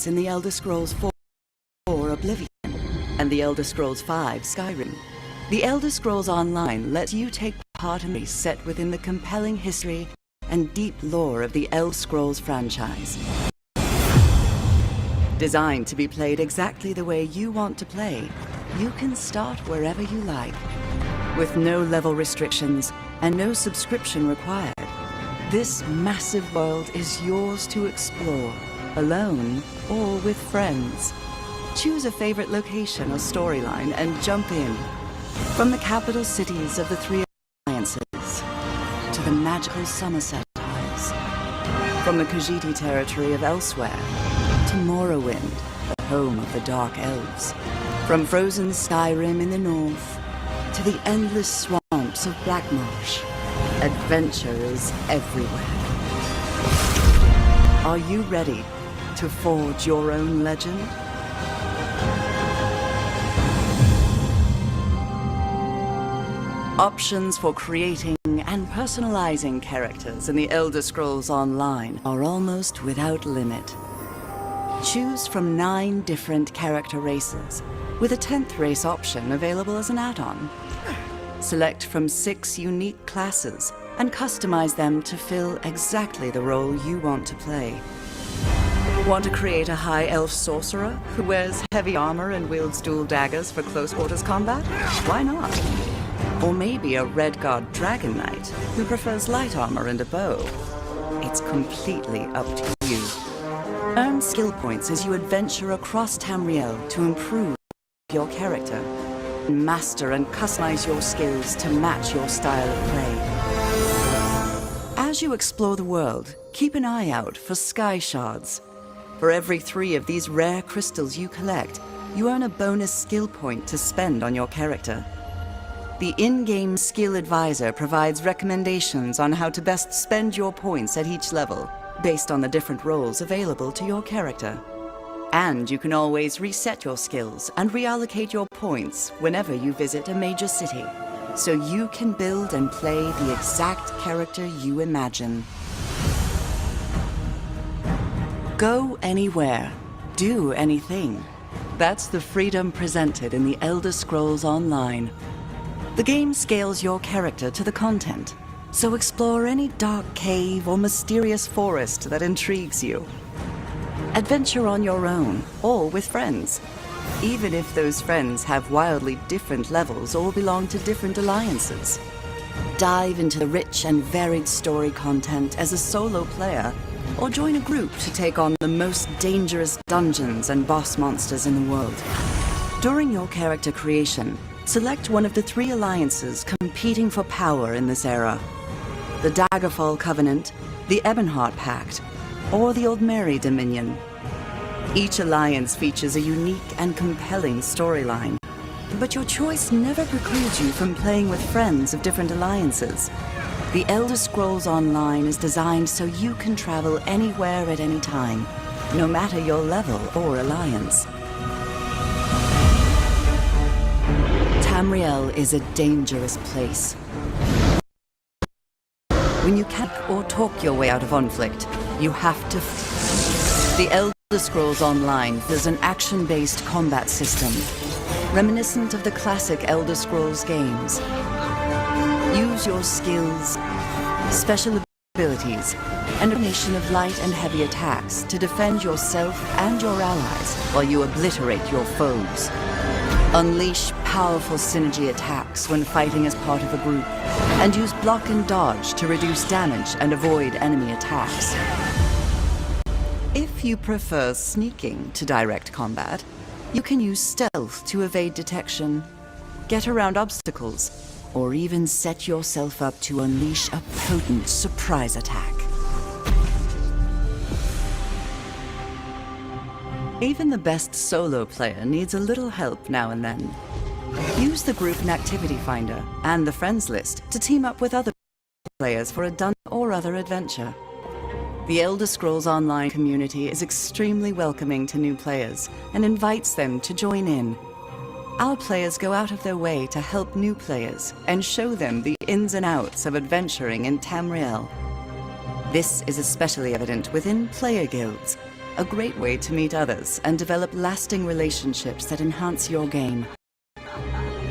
in The Elder Scrolls IV Oblivion and The Elder Scrolls V Skyrim. The Elder Scrolls Online lets you take part in a set within the compelling history and deep lore of the Elder Scrolls franchise. Designed to be played exactly the way you want to play, you can start wherever you like, with no level restrictions and no subscription required. This massive world is yours to explore, alone or with friends. Choose a favorite location or storyline and jump in. From the capital cities of the Three Alliances to the magical Somerset Isles. From the Khajiit territory of Elsewhere to Morrowind, the home of the Dark Elves. From frozen Skyrim in the north to the endless swamps of Blackmarsh. Adventure is everywhere. Are you ready to forge your own legend? Options for creating and personalizing characters in the Elder Scrolls Online are almost without limit. Choose from 9 different character races, with a 10th race option available as an add-on. Select from 6 unique classes and customize them to fill exactly the role you want to play. Want to create a high elf sorcerer who wears heavy armor and wields dual daggers for close quarters combat? Why not? Or maybe a Red Guard Dragon Knight who prefers light armor and a bow. It's completely up to you. Earn skill points as you adventure across Tamriel to improve your character. Master and customize your skills to match your style of play. As you explore the world, keep an eye out for sky shards. For every 3 of these rare crystals you collect, you earn a bonus skill point to spend on your character. The in-game skill advisor provides recommendations on how to best spend your points at each level, based on the different roles available to your character. And you can always reset your skills and reallocate your points whenever you visit a major city, so you can build and play the exact character you imagine. Go anywhere, do anything. That's the freedom presented in the Elder Scrolls Online. The game scales your character to the content, so explore any dark cave or mysterious forest that intrigues you. Adventure on your own, or with friends, even if those friends have wildly different levels or belong to different alliances. Dive into the rich and varied story content as a solo player, or join a group to take on the most dangerous dungeons and boss monsters in the world. During your character creation, select one of the 3 alliances competing for power in this era. The Daggerfall Covenant, the Ebonheart Pact, or the Old Mary Dominion. Each alliance features a unique and compelling storyline, but your choice never precludes you from playing with friends of different alliances. The Elder Scrolls Online is designed so you can travel anywhere at any time, no matter your level or alliance. Tamriel is a dangerous place. When you can't or talk your way out of conflict, you have to... The Elder Scrolls Online is an action-based combat system, reminiscent of the classic Elder Scrolls games. Use your skills, special abilities, and a combination of light and heavy attacks to defend yourself and your allies while you obliterate your foes. Unleash powerful synergy attacks when fighting as part of a group, and use block and dodge to reduce damage and avoid enemy attacks. If you prefer sneaking to direct combat, you can use stealth to evade detection, get around obstacles, or even set yourself up to unleash a potent surprise attack. Even the best solo player needs a little help now and then. Use the group and activity finder and the friends list to team up with other players for a dungeon or other adventure. The Elder Scrolls Online community is extremely welcoming to new players and invites them to join in. Our players go out of their way to help new players and show them the ins and outs of adventuring in Tamriel. This is especially evident within player guilds, a great way to meet others and develop lasting relationships that enhance your game.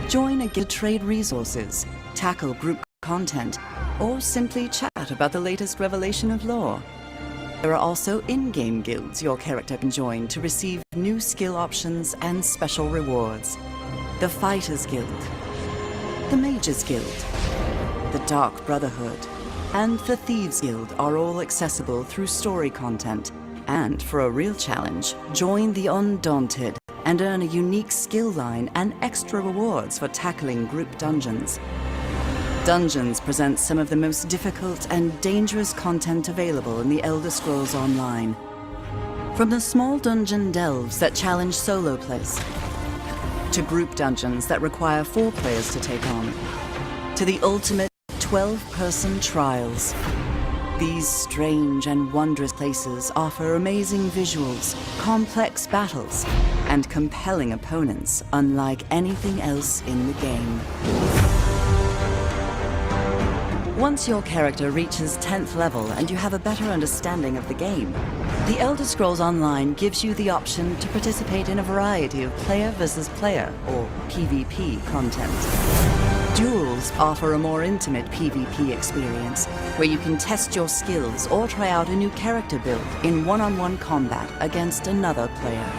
Join a guild to trade resources, tackle group content, or simply chat about the latest revelation of lore. There are also in-game guilds your character can join to receive new skill options and special rewards. The Fighters Guild, the Mages Guild, the Dark Brotherhood, and the Thieves Guild are all accessible through story content. And for a real challenge, join the Undaunted and earn a unique skill line and extra rewards for tackling group dungeons. Dungeons present some of the most difficult and dangerous content available in the Elder Scrolls Online. From the small dungeon delves that challenge solo plays, to group dungeons that require 4 players to take on, to the ultimate 12-person trials. These strange and wondrous places offer amazing visuals, complex battles, and compelling opponents unlike anything else in the game. Once your character reaches 10th level and you have a better understanding of the game, The Elder Scrolls Online gives you the option to participate in a variety of player versus player, or PvP, content. Duels offer a more intimate PvP experience, where you can test your skills or try out a new character build in one-on-one combat against another player.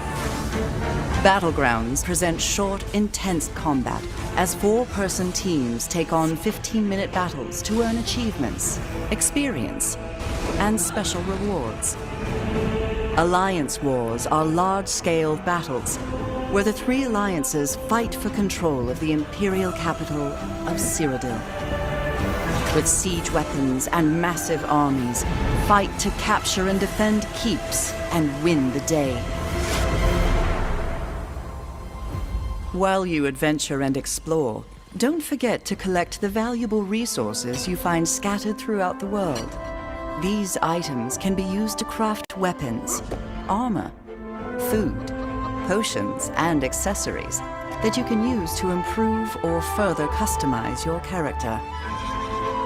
Battlegrounds present short, intense combat as 4-person teams take on 15-minute battles to earn achievements, experience, and special rewards. Alliance wars are large-scale battles where the 3 alliances fight for control of the imperial capital of Cyrodiil. With siege weapons and massive armies, fight to capture and defend keeps and win the day. While you adventure and explore, don't forget to collect the valuable resources you find scattered throughout the world. These items can be used to craft weapons, armor, food, potions, and accessories that you can use to improve or further customize your character.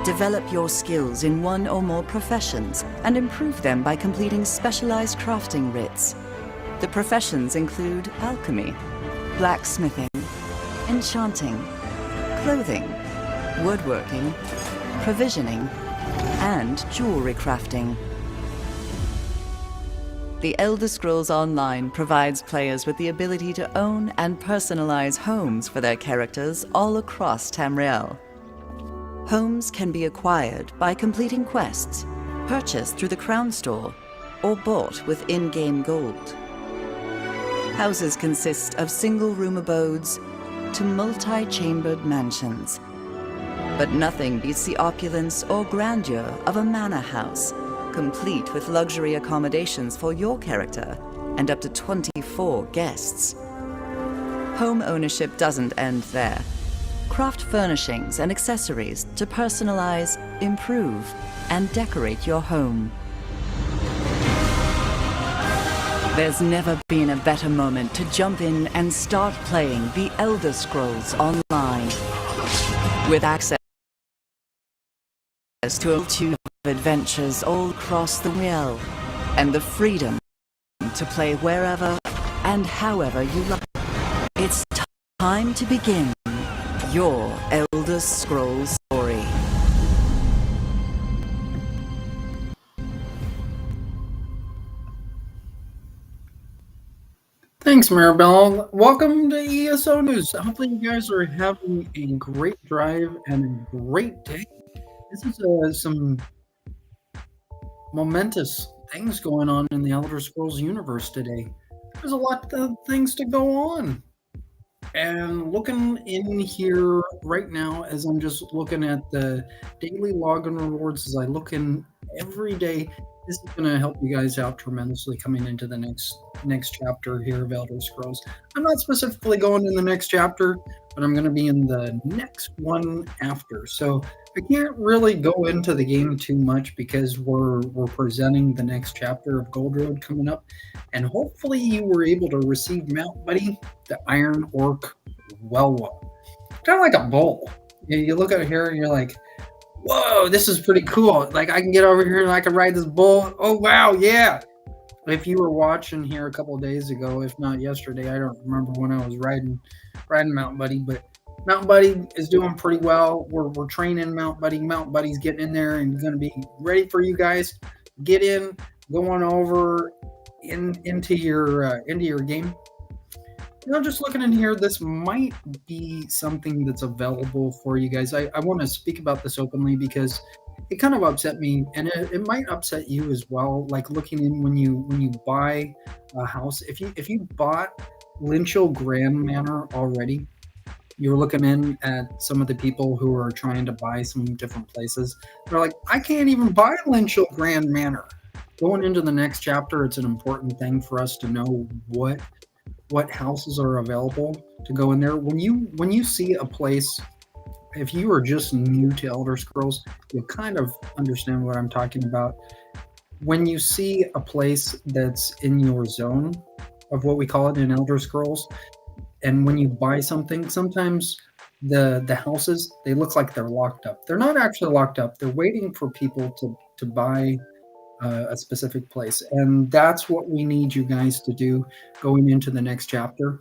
Develop your skills in one or more professions and improve them by completing specialized crafting writs. The professions include alchemy, blacksmithing, enchanting, clothing, woodworking, provisioning, and jewelry crafting. The Elder Scrolls Online provides players with the ability to own and personalize homes for their characters all across Tamriel. Homes can be acquired by completing quests, purchased through the Crown Store, or bought with in-game gold. Houses consist of single-room abodes to multi-chambered mansions. But nothing beats the opulence or grandeur of a manor house, complete with luxury accommodations for your character and up to 24 guests. Home ownership doesn't end there. Craft furnishings and accessories to personalize, improve, and decorate your home. There's never been a better moment to jump in and start playing The Elder Scrolls Online. With access to a multitude of adventures all across the realm, and the freedom to play wherever and however you like. It's time to begin your Elder Scrolls story. Thanks, Maribel. Welcome to ESO News. Hopefully you guys are having a great drive and a great day. This is some momentous things going on in the Elder Scrolls universe today. There's a lot of things to go on. And looking in here right now, as I'm just looking at the daily login rewards, as I look in every day, this is going to help you guys out tremendously coming into the next chapter here of Elder Scrolls. I'm not specifically going in the next chapter, but I'm going to be in the next one after. So I can't really go into the game too much because we're presenting the next chapter of Gold Road coming up, and hopefully you were able to receive Mount Buddy, the Iron Orc Well, kind of like a bull. You look at it here and you're like, whoa, this is pretty cool. Like, I can get over here and I can ride this bull. Oh, wow, yeah. if you were watching here a couple of days ago, if not yesterday, I don't remember when I was riding Mountain Buddy, but Mountain Buddy is doing pretty well. We're training Mountain Buddy. Mountain Buddy's getting in there and going to be ready for you guys. Get in, going over into your game. Just looking in here, this might be something that's available for you guys. I want to speak about this openly because it kind of upset me, and it might upset you as well. Like looking in when you buy a house, if you bought Lynchell Grand Manor already, you're looking in at some of the people who are trying to buy some different places. They're like, I can't even buy Lynchell Grand Manor. Going into the next chapter, it's an important thing for us to know what houses are available to go in there. When you see a place, if you are just new to Elder Scrolls, you'll kind of understand what I'm talking about. When you see a place that's in your zone of what we call it in Elder Scrolls, and when you buy something, sometimes the houses, they look like they're locked up. They're not actually locked up. They're waiting for people to buy a specific place, and that's what we need you guys to do going into the next chapter,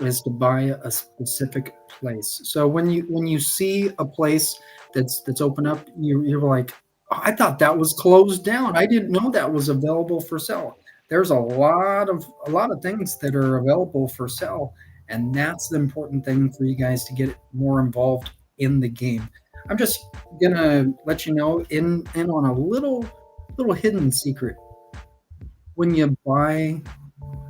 is to buy a specific place. So when you see a place that's open up, you're like, oh, I thought that was closed down. I didn't know that was available for sale. There's a lot of things that are available for sale, and that's the important thing for you guys to get more involved in the game. I'm just gonna let you know in on a little hidden secret. When you buy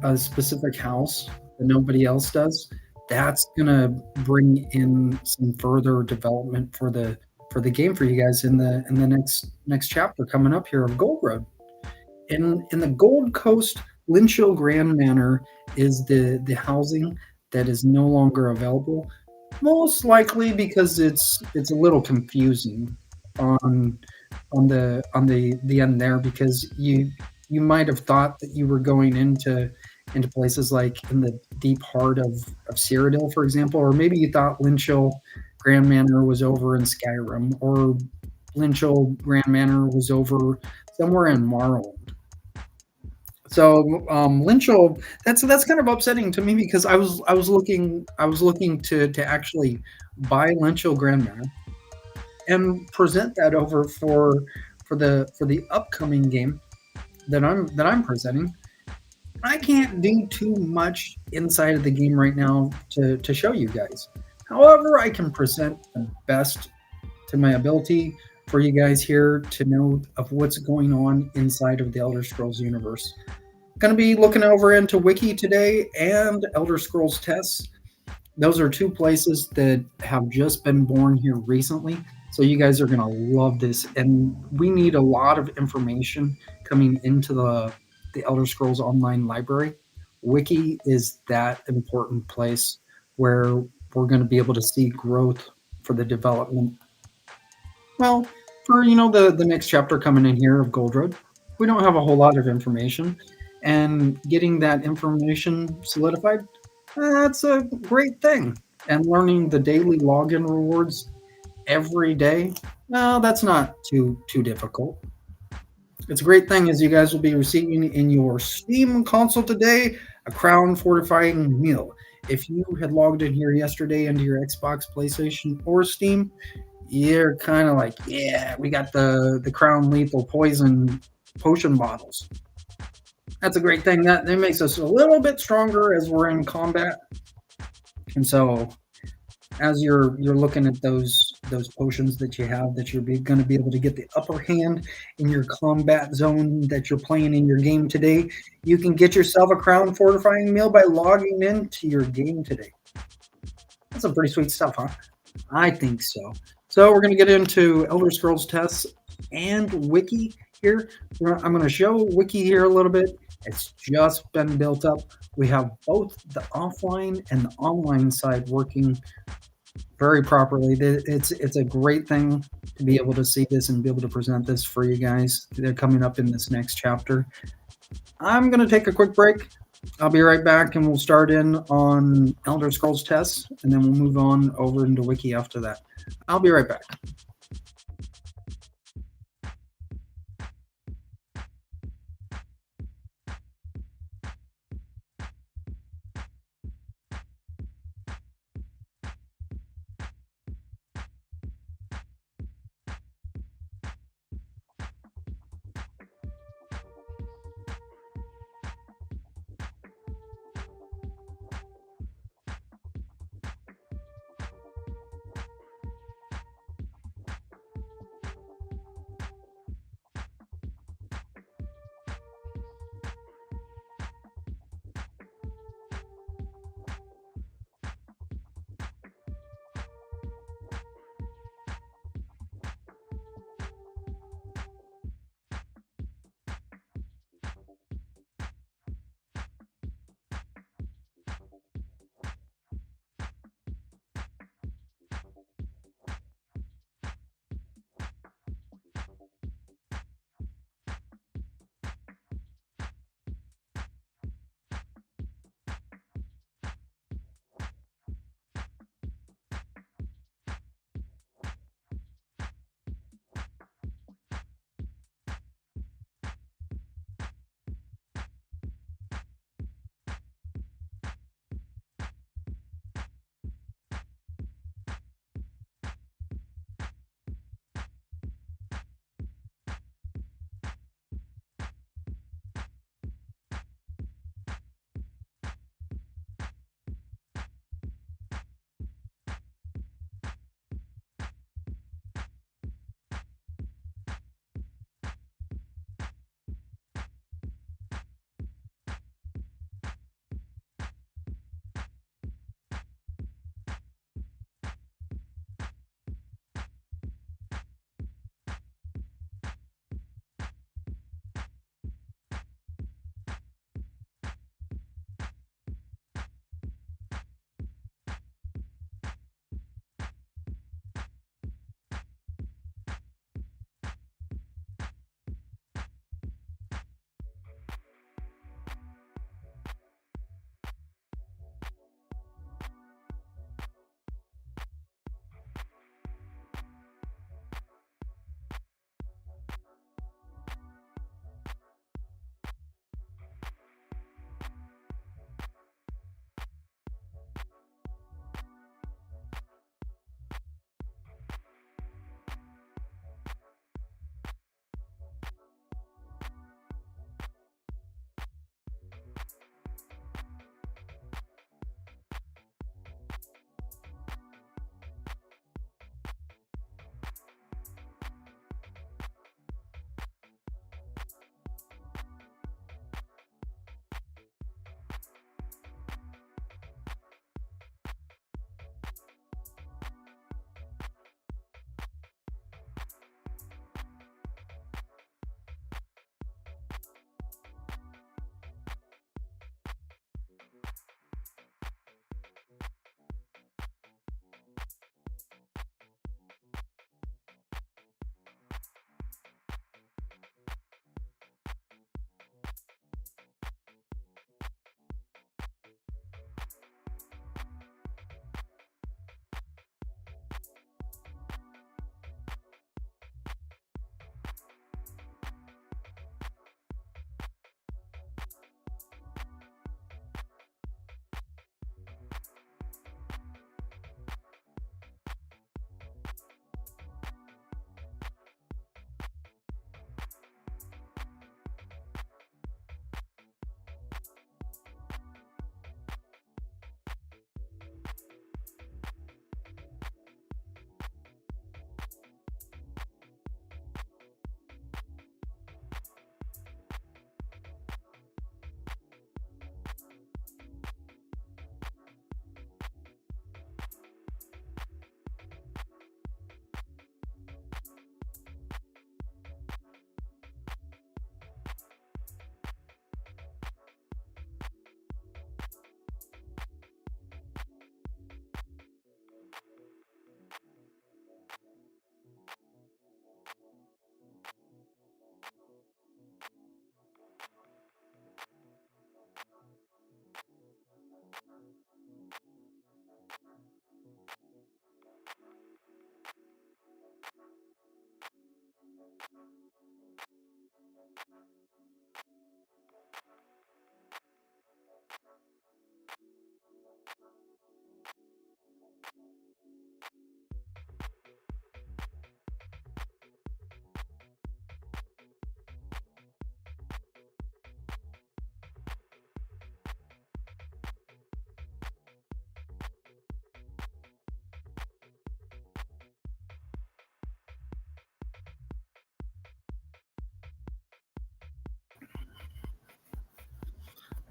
a specific house that nobody else does, that's gonna bring in some further development for the game for you guys in the next chapter coming up here of Gold Road. In the Gold Coast, Lynchell Grand Manor is the housing that is no longer available, most likely because it's a little confusing on the end there, because you might have thought that you were going into places like in the deep heart of Cyrodiil, for example, or maybe you thought Lynchell Grand Manor was over in Skyrim, or Lynchell Grand Manor was over somewhere in Morrowind. So Lynchell, that's kind of upsetting to me, because I was looking to actually buy Lynchell Grand Manor and present that over for the upcoming game that I'm presenting. I can't do too much inside of the game right now to show you guys. However, I can present the best to my ability for you guys here to know of what's going on inside of the Elder Scrolls universe. Going to be looking over into Wiki today and Elder Scrolls tests. Those are two places that have just been born here recently. So you guys are going to love this. And we need a lot of information coming into the Elder Scrolls Online library. Wiki is that important place where we're going to be able to see growth for the development. Well, for the next chapter coming in here of Gold Road, we don't have a whole lot of information, and getting that information solidified, that's a great thing. And learning the daily login rewards every day, no, that's not too difficult. It's a great thing, as you guys will be receiving in your Steam console today a crown fortifying meal. If you had logged in here yesterday into your Xbox, PlayStation, or Steam, you're kind of like, yeah, we got the crown lethal poison potion bottles. That's a great thing. That makes us a little bit stronger as we're in combat. And so, as you're looking at those potions that you have, that you're going to be able to get the upper hand in your combat zone that you're playing in your game today, you can get yourself a crown fortifying meal by logging into your game today. That's some pretty sweet stuff, huh? I think so. So we're going to get into Elder Scrolls tests and Wiki here. I'm going to show Wiki here a little bit. It's just been built up. We have both the offline and the online side working very properly. It's a great thing to be able to see this and be able to present this for you guys. They're coming up in this next chapter. I'm going to take a quick break. I'll be right back, and we'll start in on Elder Scrolls tests, and then we'll move on over into Wiki after that. I'll be right back.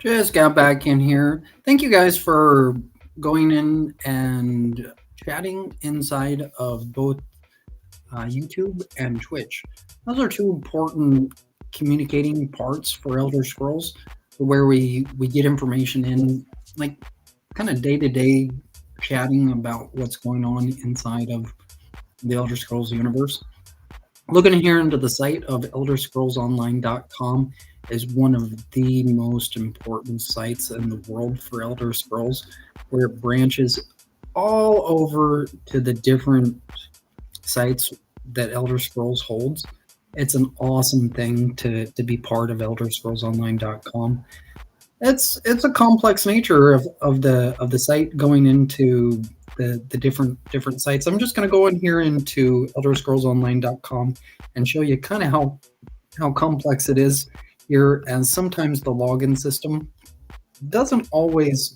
Just got back in here. Thank you guys for going in and chatting inside of both YouTube and Twitch. Those are two important communicating parts for Elder Scrolls, where we get information in, like kind of day to day chatting about what's going on inside of the Elder Scrolls universe. Looking here into the site of elderscrollsonline.com is one of the most important sites in the world for Elder Scrolls, where it branches all over to the different sites that Elder Scrolls holds. It's an awesome thing to be part of elderscrollsonline.com. It's a complex nature of the site going into the different sites. I'm just going to go in here into elderscrollsonline.com and show you kind of how complex it is here, and sometimes the login system doesn't always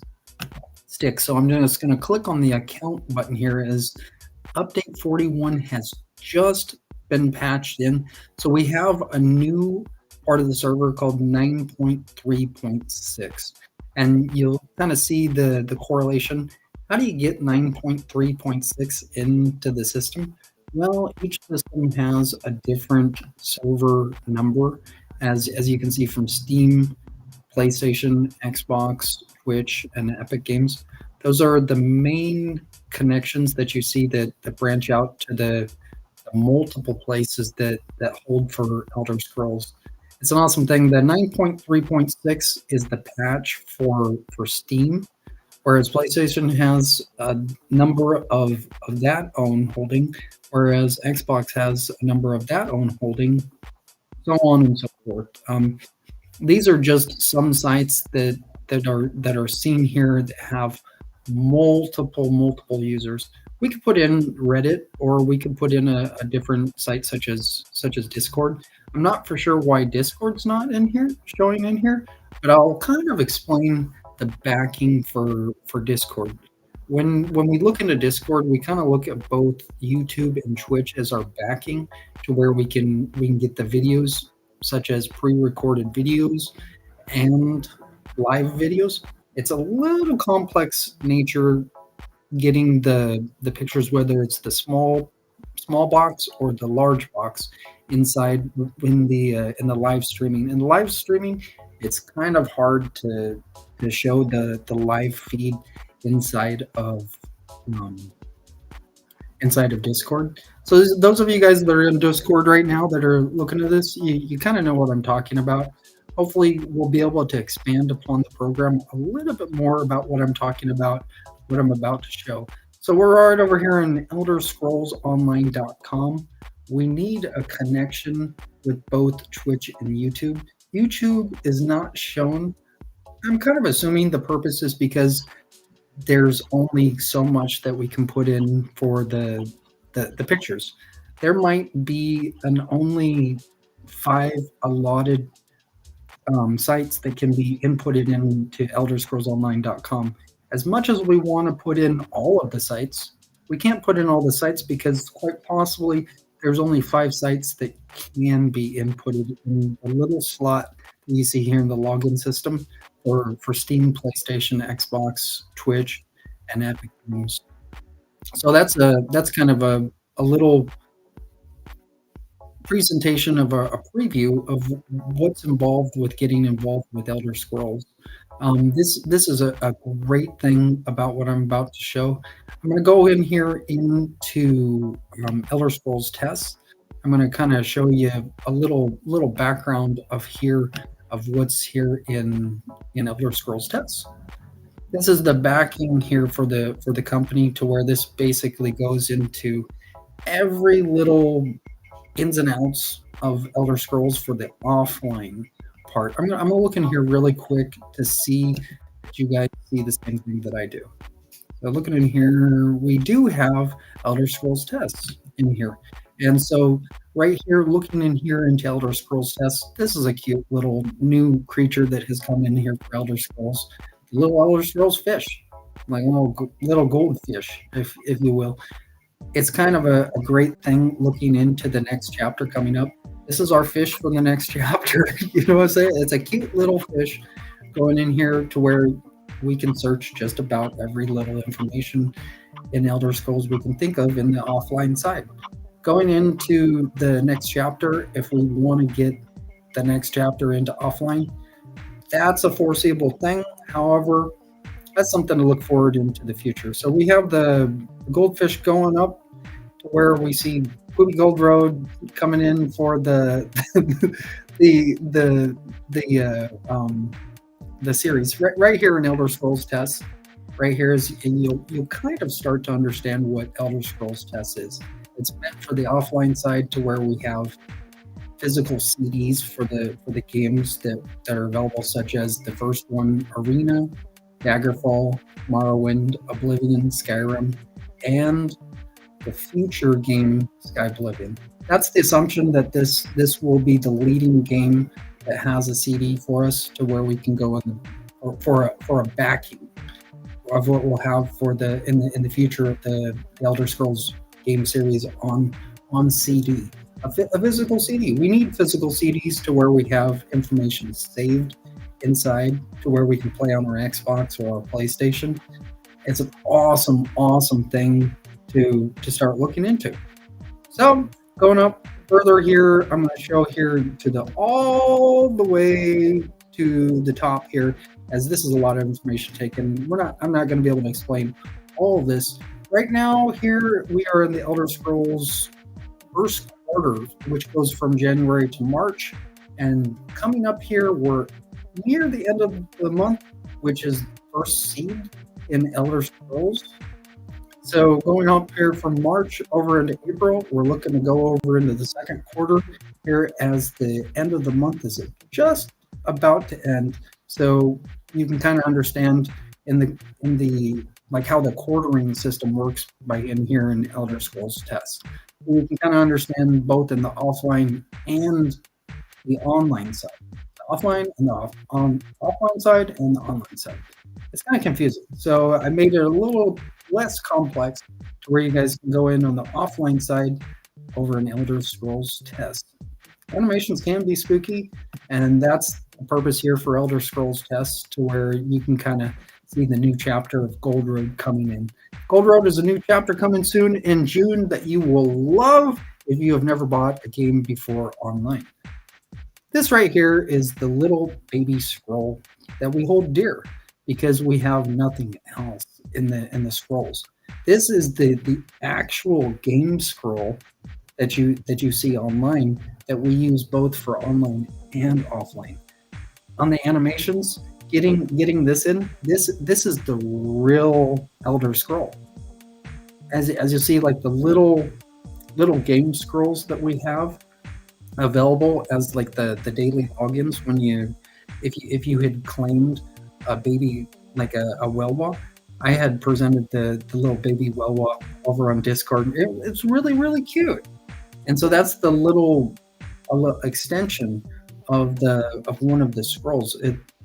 stick. So I'm just going to click on the account button here as update 41 has just been patched in. So we have a new part of the server called 9.3.6, and you'll kind of see the correlation. How do you get 9.3.6 into the system? Well, each system has a different server number, as you can see from Steam, PlayStation, Xbox, Twitch, and Epic Games. Those are the main connections that you see that branch out to the multiple places that hold for Elder Scrolls. It's an awesome thing. The 9.3.6 is the patch for Steam, whereas PlayStation has a number of that own holding, whereas Xbox has a number of that own holding, so on and so forth. These are just some sites that are seen here that have multiple users. We could put in Reddit, or we could put in a different site such as Discord. I'm not for sure why Discord's not in here, showing in here, but I'll kind of explain the backing for Discord. When we look into Discord, we kind of look at both YouTube and Twitch as our backing, to where we can get the videos, such as pre-recorded videos and live videos. It's a little complex nature getting the pictures, whether it's the small box or the large box inside in the live streaming. In the live streaming, it's kind of hard to show the live feed inside of Discord. So those of you guys that are in Discord right now that are looking at this, you kind of know what I'm talking about. Hopefully we'll be able to expand upon the program a little bit more about what I'm talking about, what I'm about to show. So we're right over here in elderscrollsonline.com. We need a connection with both Twitch and YouTube. YouTube is not shown. I'm kind of assuming the purpose is because there's only so much that we can put in for the pictures. There might be an only 5 allotted sites that can be inputted into elderscrollsonline.com. As much as we want to put in all of the sites, we can't put in all the sites because quite possibly there's only 5 sites that can be inputted in a little slot that you see here in the login system for Steam, PlayStation, Xbox, Twitch, and Epic Games. So that's kind of a little presentation of a preview of what's involved with getting involved with Elder Scrolls. This is a great thing about what I'm about to show. I'm going to go in here into Elder Scrolls tests. I'm going to kind of show you a little background of what's here in Elder Scrolls tests. This is the backing here for the company, to where this basically goes into every little ins and outs of Elder Scrolls for the offline part. I'm gonna look in here really quick to see that you guys see the same thing that I do. So looking in here, we do have Elder Scrolls tests in here. And so right here, looking in here into Elder Scrolls tests, this is a cute little new creature that has come in here for Elder Scrolls. Little Elder Scrolls fish, like a little goldfish, if you will. It's kind of a great thing looking into the next chapter coming up. This is our fish for the next chapter. You know what I'm saying? It's a cute little fish. going in here to where we can search just about every little information in Elder Scrolls we can think of in the offline side. Going into the next chapter, if we want to get the next chapter into offline, that's a foreseeable thing. However, that's something to look forward into the future. So we have the goldfish going up to where we see Poopy Gold Road coming in for the the series right here in Elder Scrolls Test. Right here is, and you'll kind of start to understand what Elder Scrolls Test is. It's meant for the offline side to where we have physical CDs for the games that are available, such as the first one, Arena, Daggerfall, Morrowind, Oblivion, Skyrim, and the future game Skyblivion. That's the assumption that this will be the leading game that has a CD for us to where we can go in for a backing of what we'll have for in the future of the Elder Scrolls game series on CD. A physical CD. We need physical CDs to where we have information saved inside to where we can play on our Xbox or our PlayStation. It's an awesome thing to start looking into. So going up further here, I'm going to show here to all the way to the top here, as this is a lot of information taken. I'm not going to be able to explain all of this right now. Here we are in the Elder Scrolls first quarter, which goes from January to March, and coming up here we're near the end of the month, which is first seed in Elder Scrolls. So going up here from March over into April, we're looking to go over into the second quarter here, as the end of the month is just about to end. So you can kind of understand in the like how the quartering system works by in here in Elder Scrolls Test. You can kind of understand both in the offline and the online side. The offline and the offline side and the online side. It's kind of confusing. So I made it a little less complex to where you guys can go in on the offline side over in Elder Scrolls Test. Animations can be spooky, and that's the purpose here for Elder Scrolls Test, to where you can kind of see the new chapter of Gold Road coming in. Gold Road is a new chapter coming soon in June that you will love if you have never bought a game before online. This right here is the little baby scroll that we hold dear because we have nothing else in the scrolls. This is the actual game scroll that you see online that we use both for online and offline. On the animations, getting this in, this is the real Elder Scroll. As you see, like the little game scrolls that we have available as like the daily logins when if you had claimed a baby, like a Welwa. I had presented the little baby Welwa over on Discord. It's really cute, and so that's the little extension of one of the scrolls.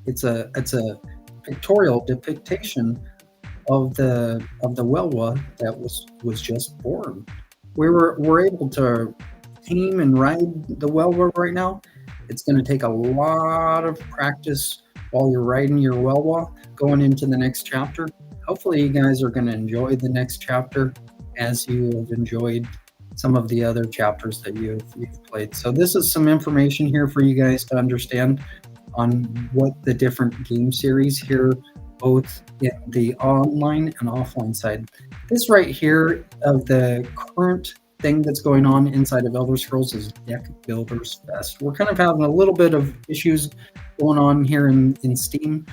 It's a pictorial depiction of the Welwa that was just born. We're able to tame and ride the Welwa right now. It's going to take a lot of practice while you're riding your Welwa going into the next chapter. Hopefully you guys are going to enjoy the next chapter as you have enjoyed some of the other chapters that you've played. So this is some information here for you guys to understand on what the different game series here, both in the online and offline side. This right here of the current thing that's going on inside of Elder Scrolls is Deck Builders Fest. We're kind of having a little bit of issues going on here in Steam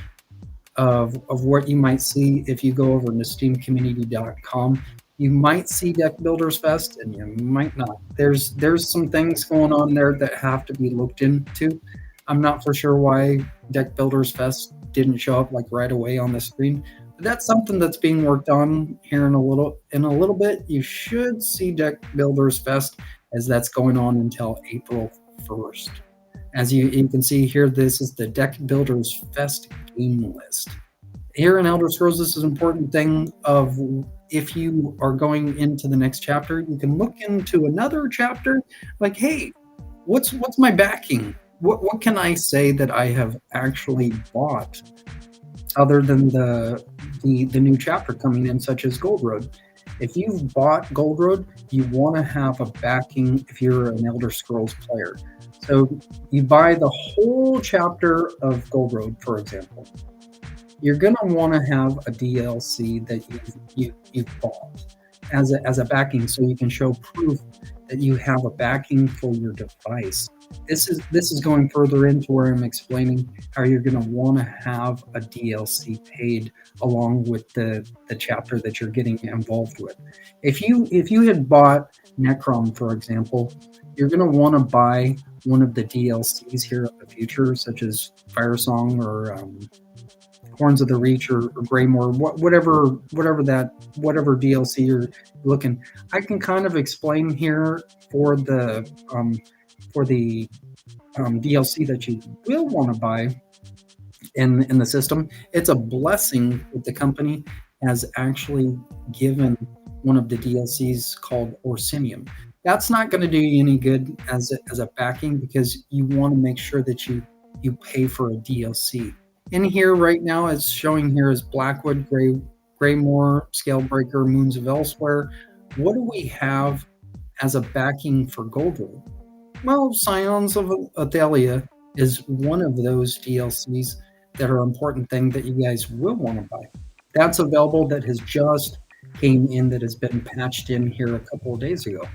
of what you might see if you go over to steamcommunity.com. You might see Deck Builders Fest and you might not. There's some things going on there that have to be looked into. I'm not for sure why Deck Builders Fest didn't show up like right away on the screen. But that's something that's being worked on here in a little bit. You should see Deck Builders Fest, as that's going on until April 1st. As you can see here, this is the Deck Builders Fest game list. Here in Elder Scrolls, this is an important thing of if you are going into the next chapter, you can look into another chapter like, hey, what's my backing? what can I say that I have actually bought other than the new chapter coming in, such as Gold Road? If you've bought Gold Road, you want to have a backing if you're an Elder Scrolls player. So you buy the whole chapter of Gold Road, for example. You're going to want to have a DLC that you've bought as a backing, so you can show proof that you have a backing for your device. This is going further into where I'm explaining how you're going to want to have a DLC paid along with the chapter that you're getting involved with. If you had bought Necrom, for example, you're going to want to buy one of the DLCs here in the future, such as Firesong or Horns of the Reach or Greymore, whatever DLC you're looking. I can kind of explain here for the DLC that you will want to buy in the system. It's a blessing that the company has actually given one of the DLCs called Orsinium. That's not going to do you any good as a backing, because you want to make sure that you pay for a DLC. In here right now, it's showing here is Blackwood, Greymore, Scalebreaker, Moons of Elsewhere. What do we have as a backing for Gold Road? Well, Scions of Athalia is one of those DLCs that are an important thing that you guys will want to buy. That's available, that has just came in, that has been patched in here a couple of days ago.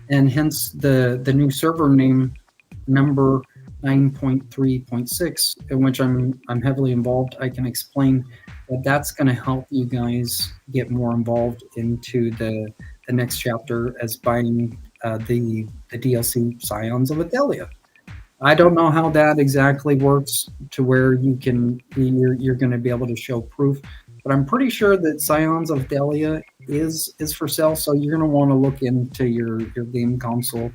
And hence the new server name number 9.3.6, in which I'm heavily involved. I can explain that that's going to help you guys get more involved into the next chapter as buying the DLC Scions of Athalia. I don't know how that exactly works to where you're going to be able to show proof, but I'm pretty sure that Scions of Athalia is for sale. So you're going to want to look into your game console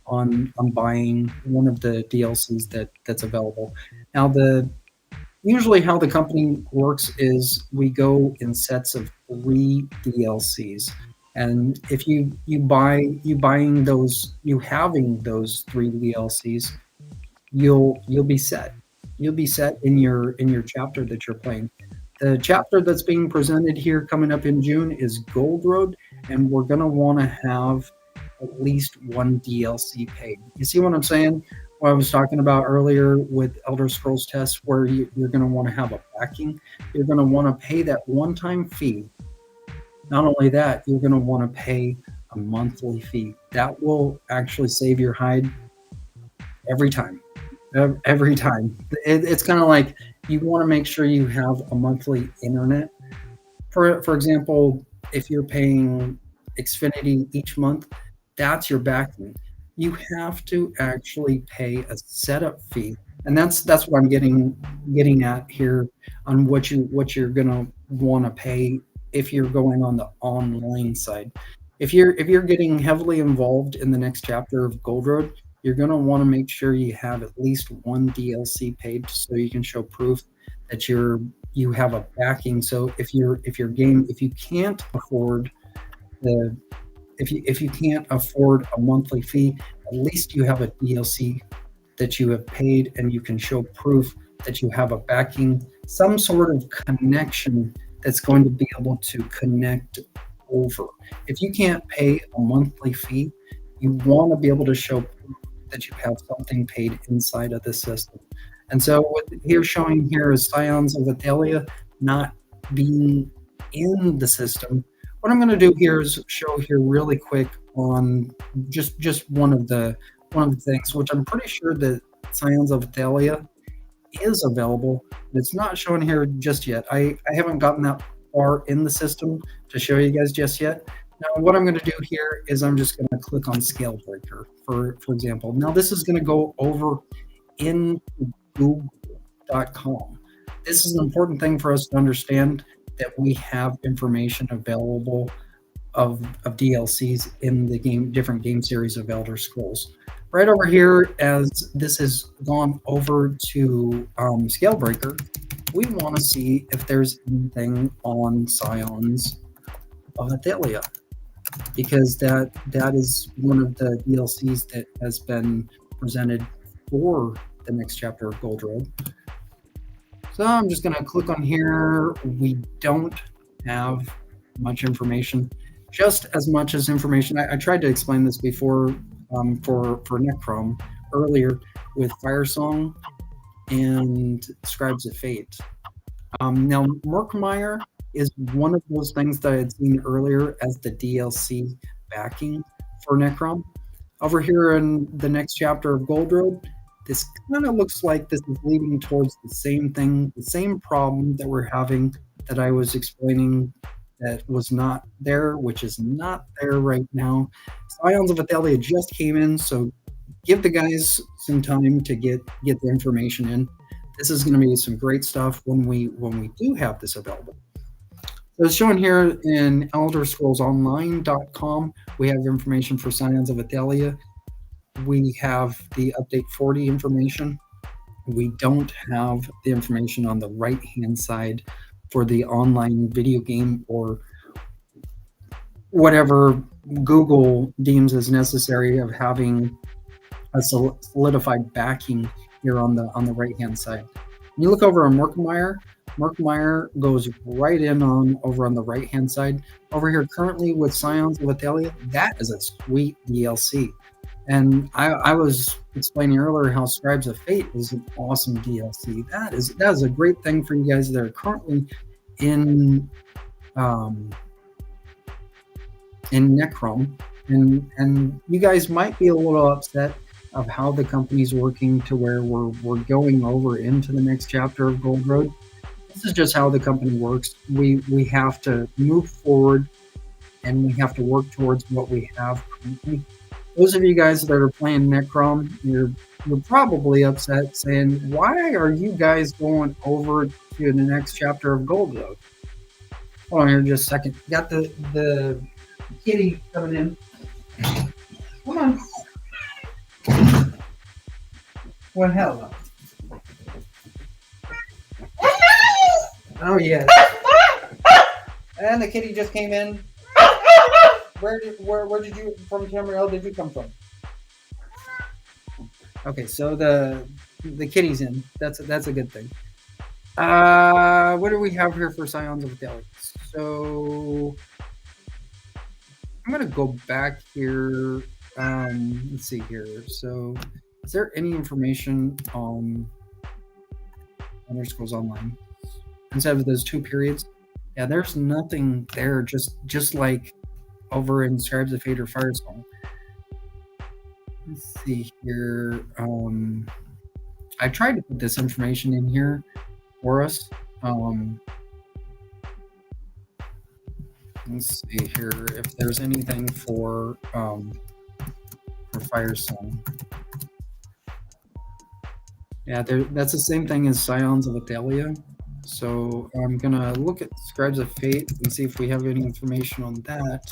on buying one of the DLCs that's available. Now, usually how the company works is we go in sets of 3 DLCs, and if you having those 3 DLCs, you'll be set. You'll be set in your chapter that you're playing. The chapter that's being presented here coming up in June is Gold Road, and we're going to want to have at least one DLC paid. You see what I'm saying? What I was talking about earlier with Elder Scrolls tests, where you're going to want to have a backing. You're going to want to pay that one-time fee. Not only that, you're going to want to pay a monthly fee. That will actually save your hide every time. Every time. It's kind of like you want to make sure you have a monthly internet. For example, if you're paying Xfinity each month, that's your backing. You have to actually pay a setup fee, and that's what I'm getting at here on what you're gonna want to pay if you're going on the online side. If you're getting heavily involved in the next chapter of Gold Road, you're gonna want to make sure you have at least one DLC paid, so you can show proof that you have a backing. So if you can't afford the if you can't afford a monthly fee, at least you have a DLC that you have paid, and you can show proof that you have a backing, some sort of connection that's going to be able to connect over. If you can't pay a monthly fee, you want to be able to show proof that you have something paid inside of the system. And so what here showing here is Scions of Athalia not being in the system. What I'm going to do here is show here really quick on just one of the things, which I'm pretty sure that Scions of Athalia is available. It's not shown here just yet. I haven't gotten that far in the system to show you guys just yet. Now, what I'm going to do here is I'm just going to click on Scalebreaker, for example. Now, this is going to go over in Google.com. This is an important thing for us to understand, that we have information available of DLCs in the different game series of Elder Scrolls. Right over here, as this has gone over to Scalebreaker, we want to see if there's anything on Scions of Athalia, because that is one of the DLCs that has been presented for the next chapter of Gold Road. So I'm just going to click on here. We don't have much information, just as much as information. I tried to explain this before for Necrom earlier with Firesong and Scribes of Fate. Now, Murkmire is one of those things that I had seen earlier as the DLC backing for Necrom. Over here in the next chapter of Gold Road, this kind of looks like this is leading towards the same thing, the same problem that we're having that I was explaining that was not there, which is not there right now. Scions of Athalia just came in, so give the guys some time to get the information in. This is going to be some great stuff when we do have this available. So it's shown here in ElderScrollsOnline.com. We have information for Scions of Athalia. We have the update 40 information. We don't have the information on the right-hand side for the online video game or whatever Google deems as necessary of having a solidified backing here on the right-hand side. When you look over on Murkmire, Murkmire goes right in over on the right-hand side. Over here currently with Scions of Athalia, that is a sweet DLC. And I was explaining earlier how Scribes of Fate is an awesome DLC. That is a great thing for you guys that are currently in Necrom, and you guys might be a little upset of how the company's working to where we're going over into the next chapter of Gold Road. This is just how the company works. We have to move forward, and we have to work towards what we have currently. Those of you guys that are playing Necrom, you're probably upset saying, why are you guys going over to the next chapter of Gold Road? Hold on here just a second. Got the kitty coming in. Come on. Well, hello. Oh, yes. And the kitty just came in. Where did you from Tamriel did you come from? Okay, so the kitty's in. That's a good thing. What do we have here for Scions of Athalia? So I'm gonna go back here. Let's see here. So is there any information on Elder Scrolls Online instead of those 2 periods? Yeah, there's nothing there. Just like over in Scribes of Fate or Firesong. Let's see here. I tried to put this information in here for us. Let's see here if there's anything for Firesong. Yeah, that's the same thing as Scions of Athalia. So I'm gonna look at Scribes of Fate and see if we have any information on that.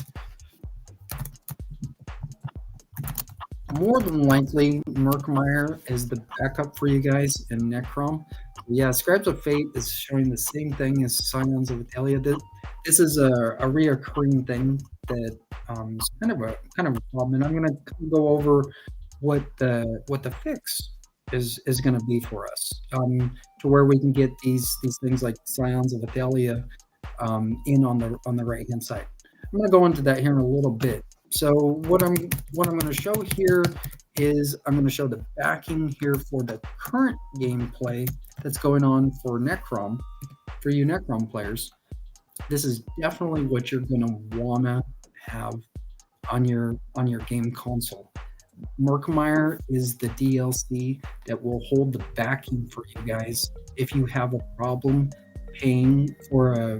More than likely, Murkmire is the backup for you guys in Necrom. Yeah, Scribes of Fate is showing the same thing as Scions of Athalia. This is a reoccurring thing that is kind of a problem, and I'm going to go over what the fix is going to be for us, to where we can get these things like Scions of Athalia in on the right hand side. I'm going to go into that here in a little bit. So what I'm going to show here is I'm going to show the backing here for the current gameplay that's going on for Necrom, for you Necrom players. This is definitely what you're going to want to have on your game console. Murkmire is the DLC that will hold the backing for you guys if you have a problem paying for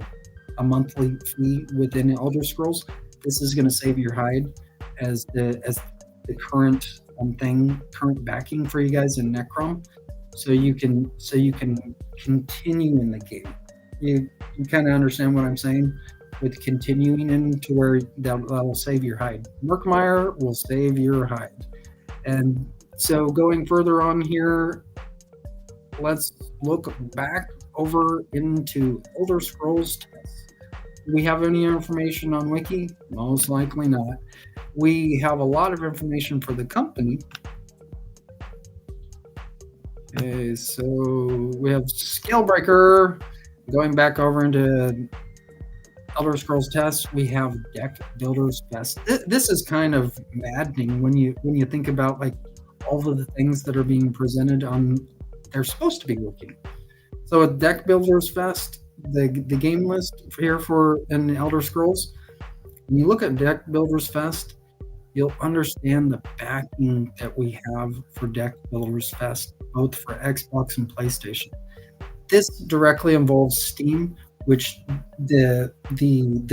a monthly fee within Elder Scrolls. This is going to save your hide as the current current backing for you guys in Necrom, so you can continue in the game. You kind of understand what I'm saying with continuing into where that'll save your hide. Murkmire will save your hide. And so going further on here, let's look back over into Elder Scrolls tests. Do we have any information on Wiki? Most likely not. We have a lot of information for the company. Okay, so we have Scalebreaker. Going back over into Elder Scrolls Test, we have Deck Builders Fest. This is kind of maddening when you think about like all of the things that are being presented on. They're supposed to be working. So at Deck Builders Fest, the game list here for an Elder Scrolls, when you look at Deck Builders Fest, you'll understand the backing that we have for Deck Builders Fest, both for Xbox and PlayStation. This directly involves Steam, which the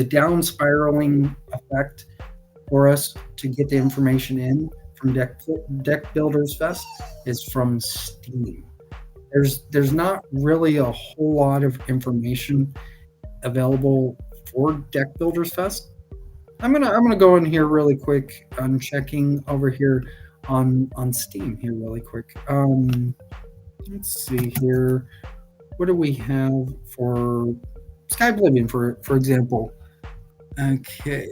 down spiraling effect for us to get the information in from Deck Builders Fest is from Steam. There's not really a whole lot of information available for Deck Builders Fest. I'm gonna go in here really quick. I'm checking over here on Steam here really quick. Let's see here. What do we have for Sky Oblivion, for example? Okay.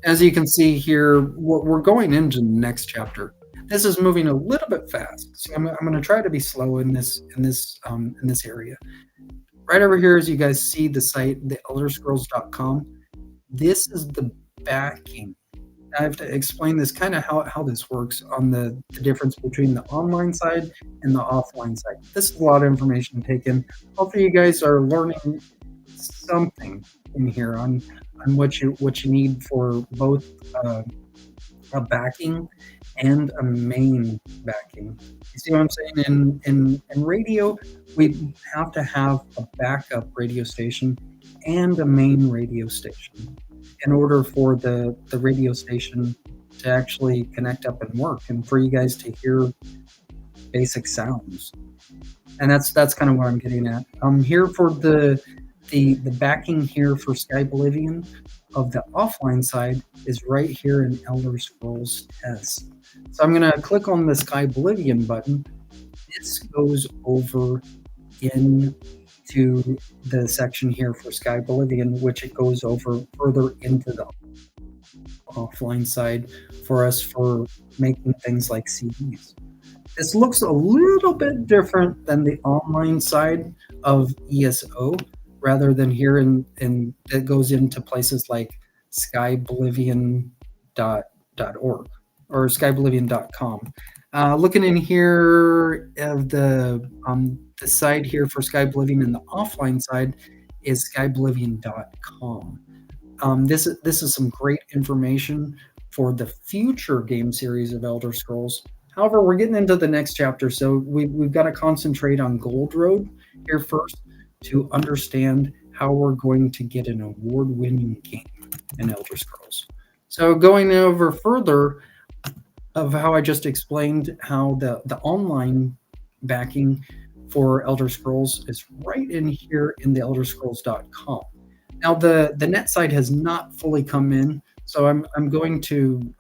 As you can see here, we're going into the next chapter. This is moving a little bit fast, so I'm going to try to be slow in this area. Right over here, as you guys see the site, the elderscrolls.com. This is the backing. I have to explain this kind of how this works on the difference between the online side and the offline side. This is a lot of information taken. Hopefully, you guys are learning something in here on what you need for both a backing and a main backing. You see what I'm saying? In radio, we have to have a backup radio station and a main radio station in order for the radio station to actually connect up and work, and for you guys to hear basic sounds. And that's kind of what I'm getting at. Here for the backing here for Sky Oblivion of the offline side is right here in Elder Scrolls Test. So I'm going to click on the Sky Oblivion button. This goes over into the section here for Sky Oblivion, which it goes over further into the offline side for us for making things like CDs. This looks a little bit different than the online side of ESO, rather than here in it goes into places like skyoblivion.org or skyoblivion.com. Looking in here of the side here for Sky Oblivion, and the offline side is skyoblivion.com. This is some great information for the future game series of Elder Scrolls. However, we're getting into the next chapter, so we've got to concentrate on Gold Road here first to understand how we're going to get an award-winning game in Elder Scrolls. So going over further of how I just explained how the online backing for Elder Scrolls is right in here in the elderscrolls.com. Now the net side has not fully come in, so I'm going to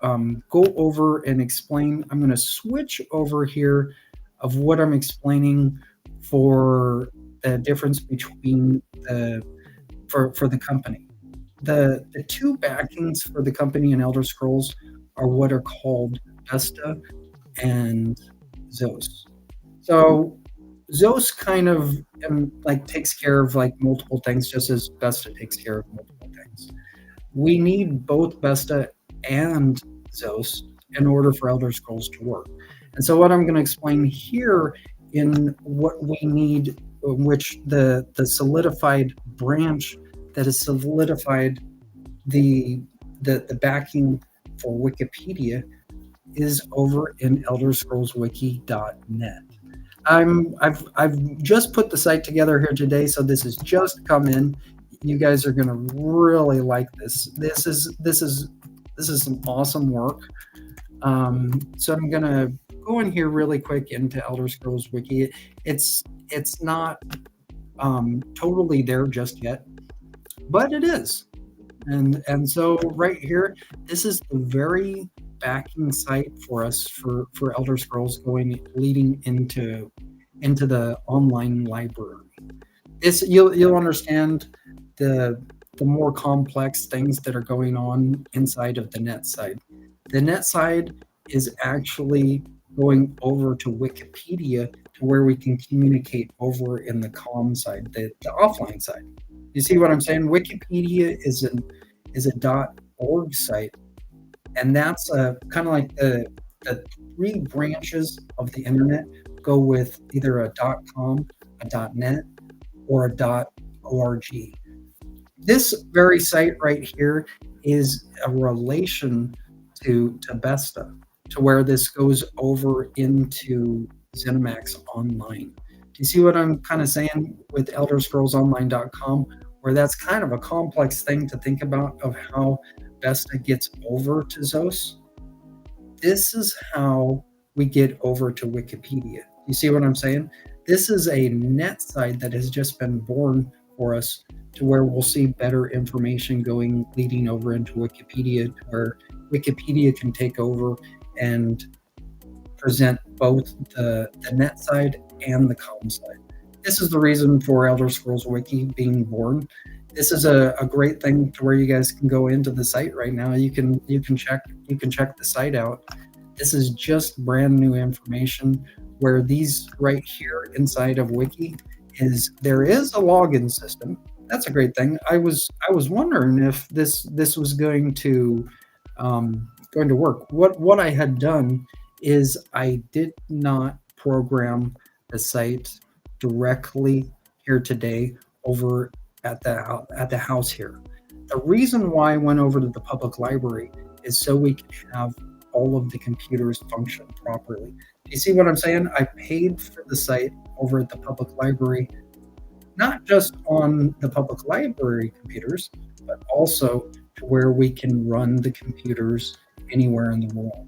go over and explain. I'm going to switch over here of what I'm explaining for the difference between for the company. The two backings for the company in Elder Scrolls are what are called Vesta and Zos. So Zos kind of takes care of like multiple things, just as Vesta takes care of multiple things. We need both Vesta and Zos in order for Elder Scrolls to work. And so what I'm going to explain here in what we need, which the solidified branch that has solidified the backing for Wikipedia is over in elderscrollswiki.net. I've just put the site together here today, so this has just come in. You guys are going to really like this. This is some awesome work. So I'm going to go in here really quick into Elder Scrolls Wiki. It's not totally there just yet, but it is. And so right here, this is the very backing site for us for Elder Scrolls leading into the online library. You'll understand the more complex things that are going on inside of the net side. The net side is actually going over to Wikipedia to where we can communicate over in the com side, the offline side. You see what I'm saying? Wikipedia is a .org site, and that's kind of like the three branches of the internet go with either a .com, a .net, or a .org. This very site right here is a relation to Besta, to where this goes over into ZeniMax Online. Do you see what I'm kind of saying with ElderScrollsOnline.com, where that's kind of a complex thing to think about of how Besta gets over to Zos? This is how we get over to Wikipedia. You see what I'm saying? This is a net site that has just been born for us, to where we'll see better information leading over into Wikipedia, to where Wikipedia can take over and present both the net side and the com side. This is the reason for Elder Scrolls Wiki being born. This is a great thing to where you guys can go into the site right now. You can check the site out. This is just brand new information, where these right here inside of Wiki there is a login system. That's a great thing. I was wondering if this was going to work. What I had done is I did not program the site directly here today over at the house here. The reason why I went over to the public library is so we can have all of the computers function properly. Do you see what I'm saying? I paid for the site over at the public library, not just on the public library computers, but also to where we can run the computers anywhere in the world.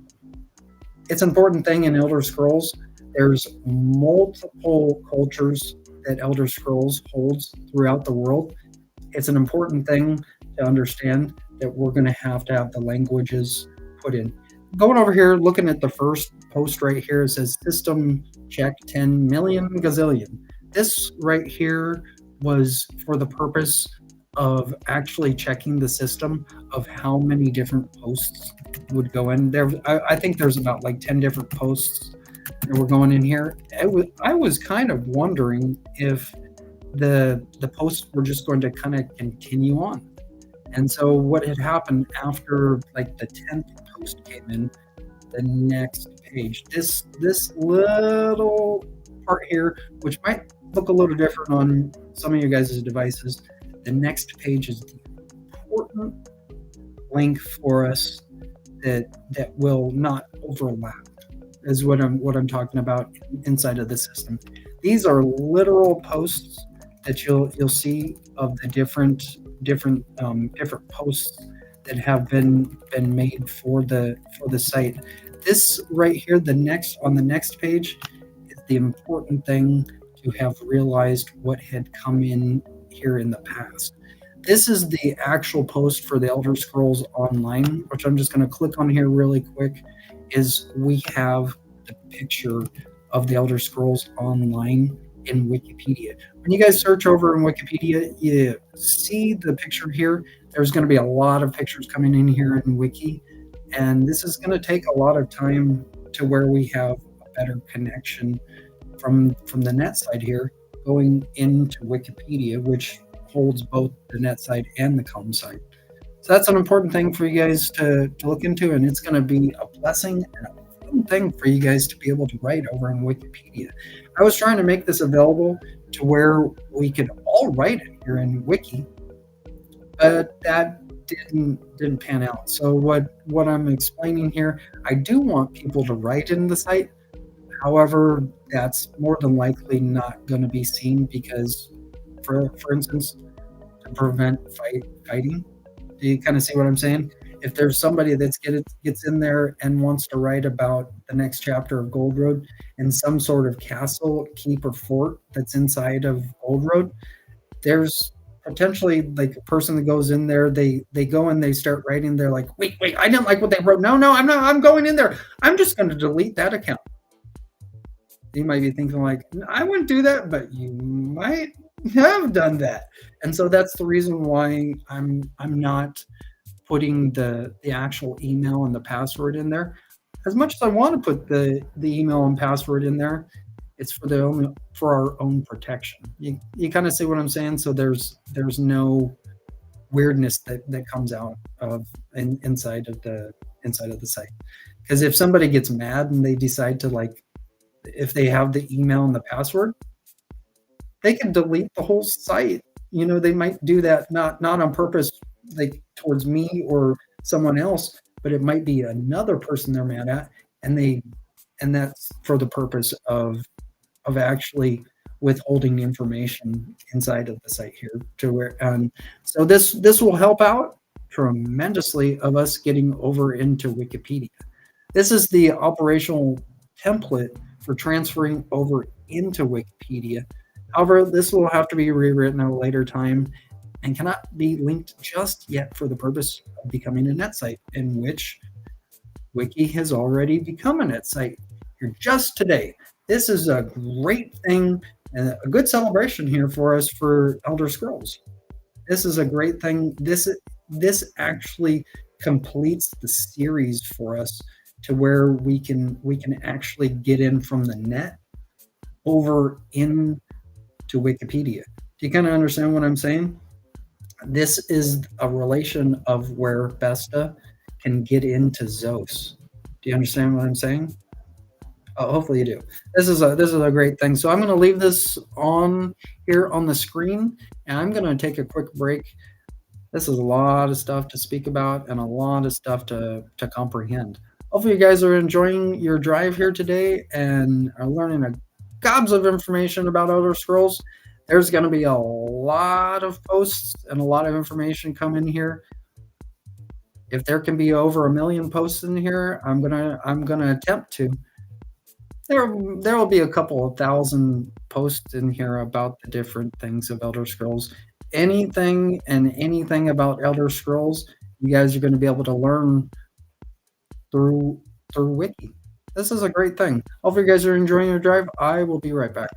It's an important thing in Elder Scrolls. There's multiple cultures that Elder Scrolls holds throughout the world. It's an important thing to understand that we're going to have the languages put in. Going over here, looking at the first post right here, it says system check 10 million gazillion. This right here was for the purpose of actually checking the system of how many different posts would go in there. I think there's about like 10 different posts that were going in here. I was kind of wondering if the posts were just going to kind of continue on. And so what had happened after like the 10th post came in, the next page, this little part here, which might look a little different on some of you guys' devices, the next page is the important link for us that will not overlap, is what I'm talking about inside of the system. These are literal posts that you'll see of the different posts that have been made for the site. This right here, on the next page, is the important thing to have realized what had come in here in the past. This is the actual post for the Elder Scrolls Online, which I'm just going to click on here really quick. Is we have the picture of the Elder Scrolls Online in Wikipedia. When you guys search over in Wikipedia, you see the picture here. There's going to be a lot of pictures coming in here in Wiki, and this is going to take a lot of time to where we have a better connection from the net side here going into Wikipedia, which holds both the net side and the com side. So that's an important thing for you guys to look into, and it's going to be a blessing and a fun thing for you guys to be able to write over in Wikipedia. I was trying to make this available to where we could all write it here in Wiki, but that didn't pan out. So what I'm explaining here, I do want people to write in the site. However, that's more than likely not going to be seen because, for instance, to prevent fighting. Do you kind of see what I'm saying? If there's somebody that gets in there and wants to write about the next chapter of Gold Road and some sort of castle, keep, or fort that's inside of Gold Road, there's potentially like a person that goes in there, they go and they start writing, they're like, wait, I didn't like what they wrote. No, I'm going in there. I'm just going to delete that account. You might be thinking like, I wouldn't do that, but you might have done that. And so that's the reason why I'm not putting the actual email and the password in there. As much as I want to put the email and password in there, it's for our own protection. You kind of see what I'm saying? So there's no weirdness that comes out of inside of the site. Because if somebody gets mad and they decide to, like, if they have the email and the password, they can delete the whole site. They might do that not on purpose, like towards me or someone else, but it might be another person they're mad at, and that's for the purpose of actually withholding information inside of the site here to where. So this will help out tremendously of us getting over into Wikipedia. This is the operational template for transferring over into Wikipedia. However, this will have to be rewritten at a later time and cannot be linked just yet for the purpose of becoming a net site, in which Wiki has already become a net site here just today. This is a great thing and a good celebration here for us for Elder Scrolls. This is a great thing. This actually completes the series for us to where we can actually get in from the net over into Wikipedia. Do you kind of understand what I'm saying? This is a relation of where Besta can get into Zos. Do you understand what I'm saying? Oh, hopefully you do. This is a great thing. So I'm going to leave this on here on the screen, and I'm going to take a quick break. This is a lot of stuff to speak about and a lot of stuff to comprehend. Hopefully you guys are enjoying your drive here today and are learning a gobs of information about Elder Scrolls. There's going to be a lot of posts and a lot of information coming here. If there can be over 1 million posts in here, I'm gonna attempt to. There will be a couple of thousand posts in here about the different things of Elder Scrolls. Anything about Elder Scrolls, you guys are going to be able to learn through Wiki. This is a great thing. Hopefully you guys are enjoying your drive. I will be right back.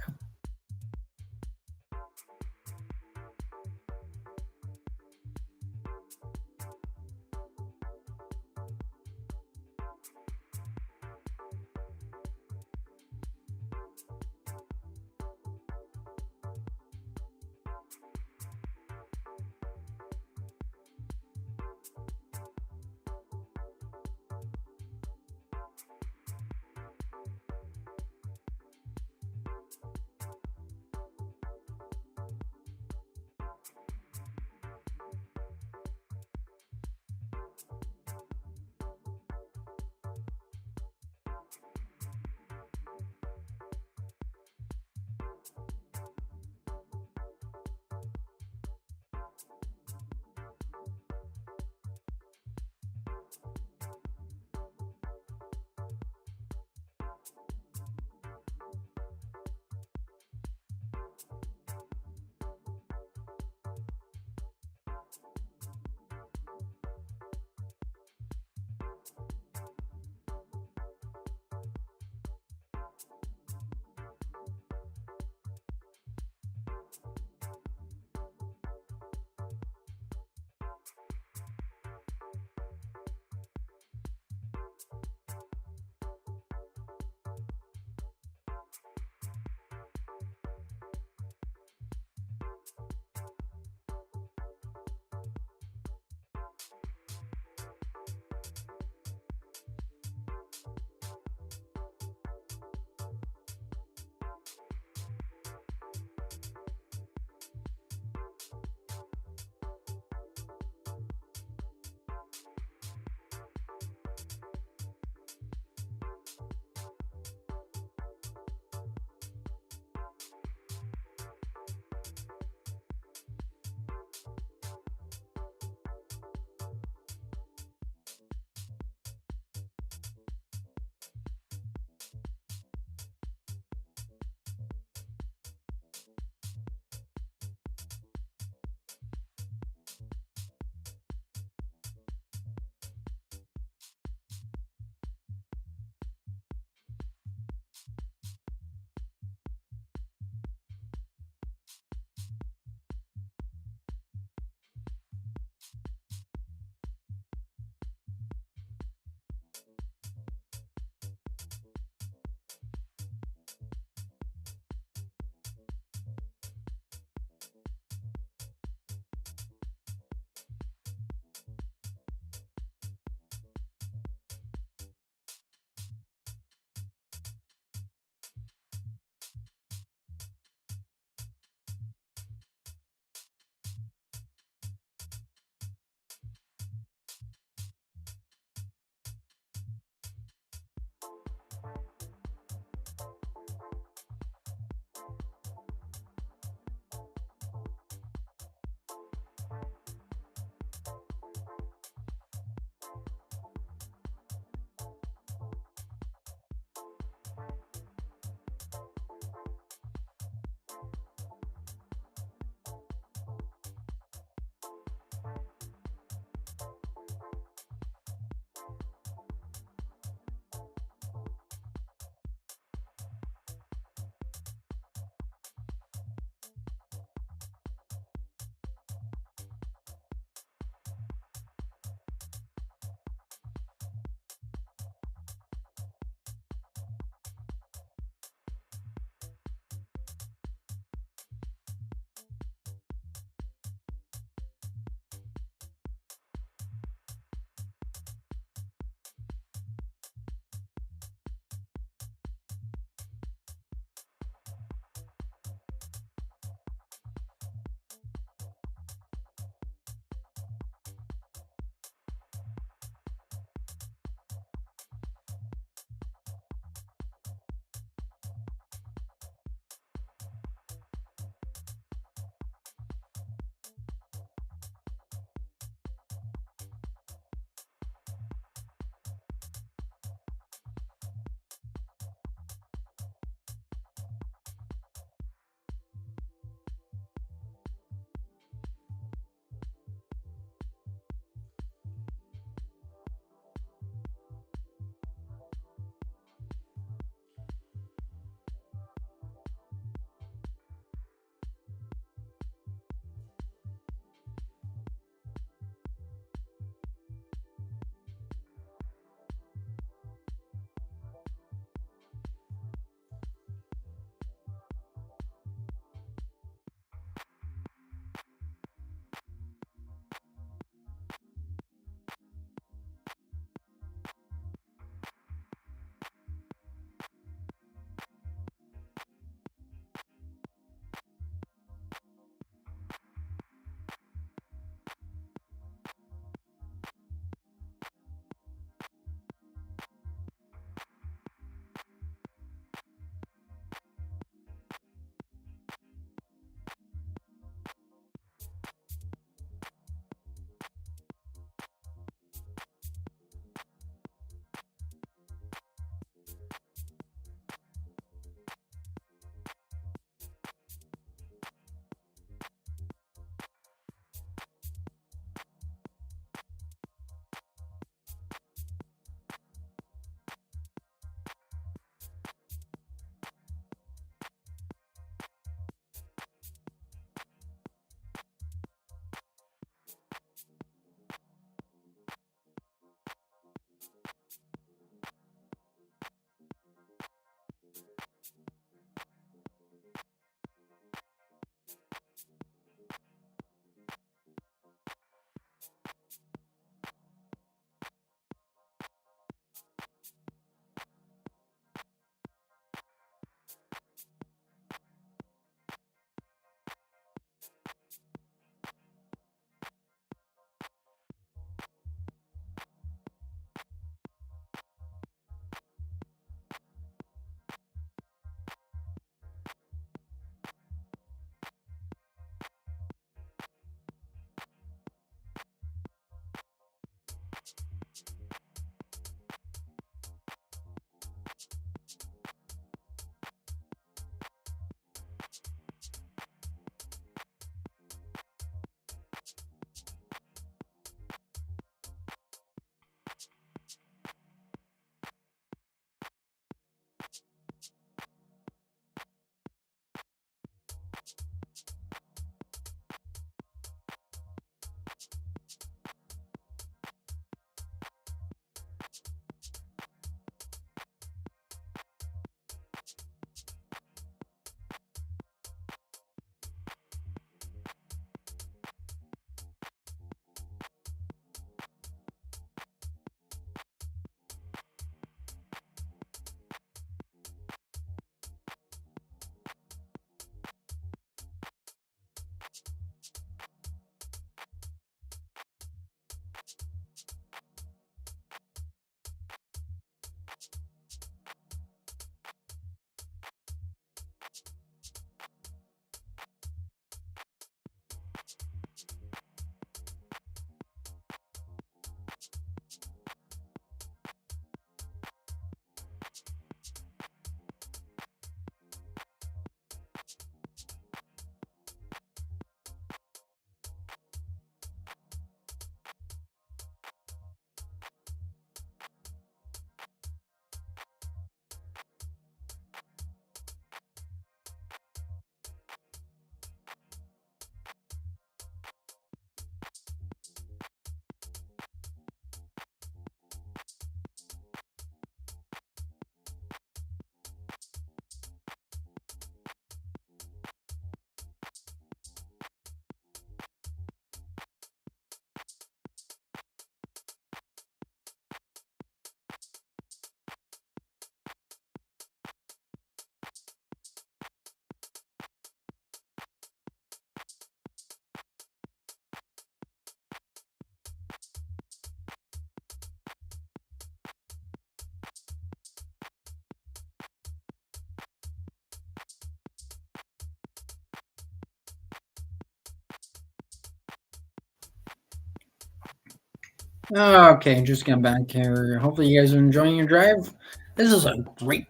Okay, just getting back here. Hopefully you guys are enjoying your drive. This is a great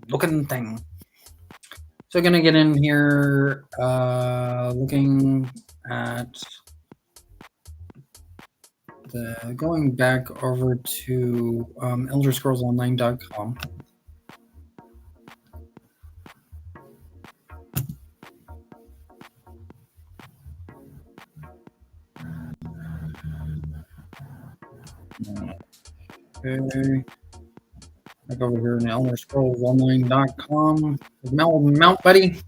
looking thing. So gonna get in here, looking at going back over to ElderScrollsOnline.com. Okay. Back over here in ElderScrollsOnline.com. Mount Buddy.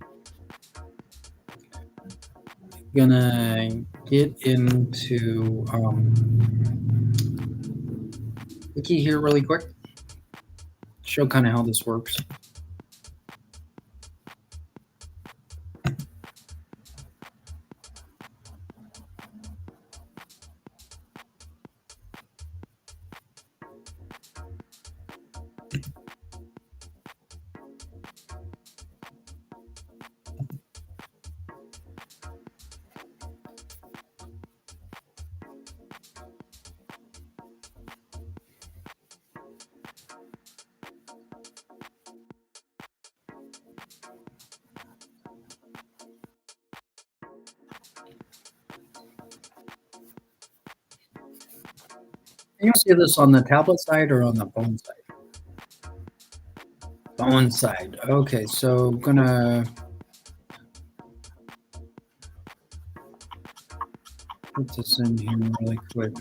Gonna get into Wiki here really quick. Show kind of how this works. You see this on the tablet side or on the phone side? Phone side. Okay, so I'm gonna put this in here really quick.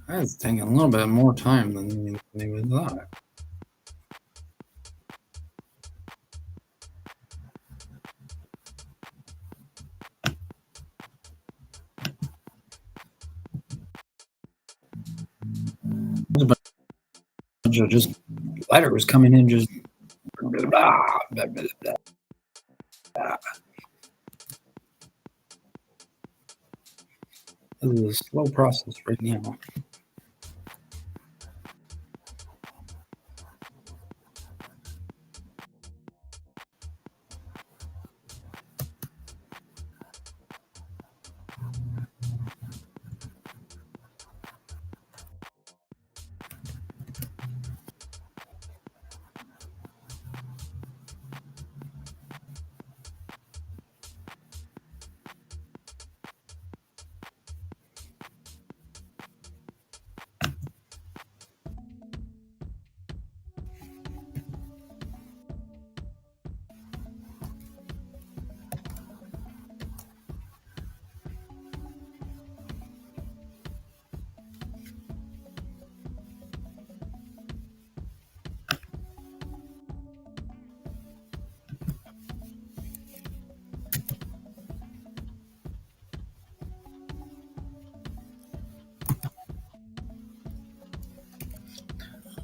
That's taking a little bit more time than we thought. There's a bunch of just letters coming in, just blah, blah, blah, blah, blah. This is a slow process right now.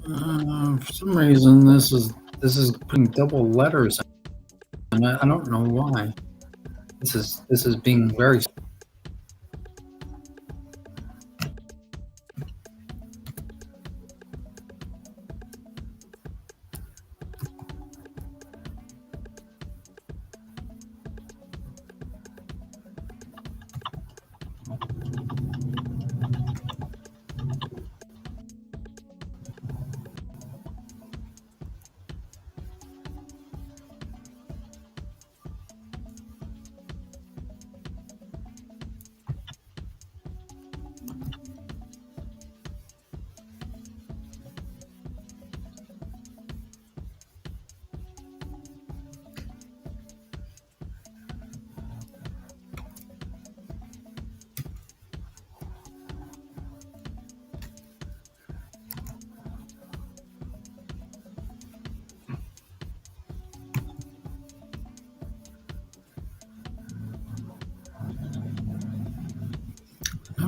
For some reason, this is putting double letters, and I don't know why. This is being very.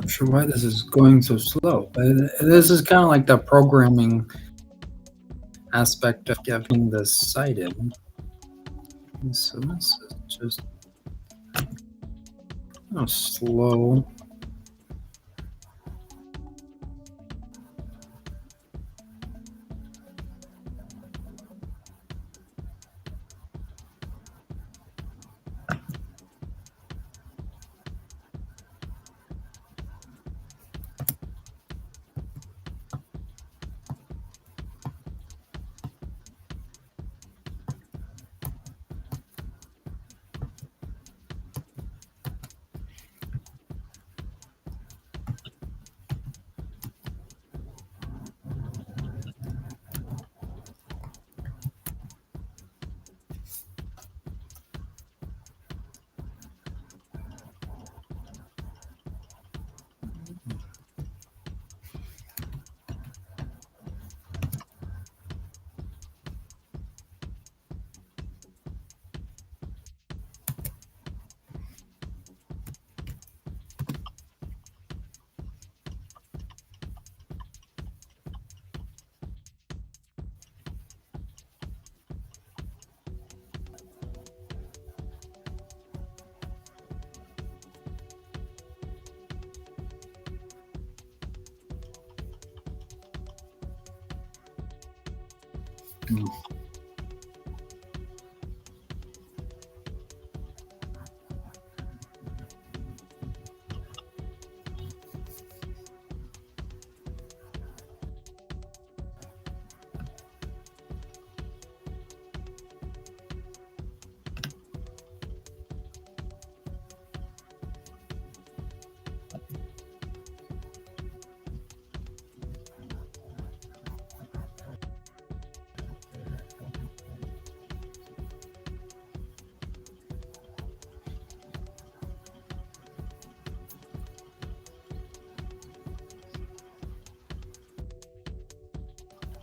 Not sure why this is going so slow, but this is kind of like the programming aspect of getting this site in. So this is just slow.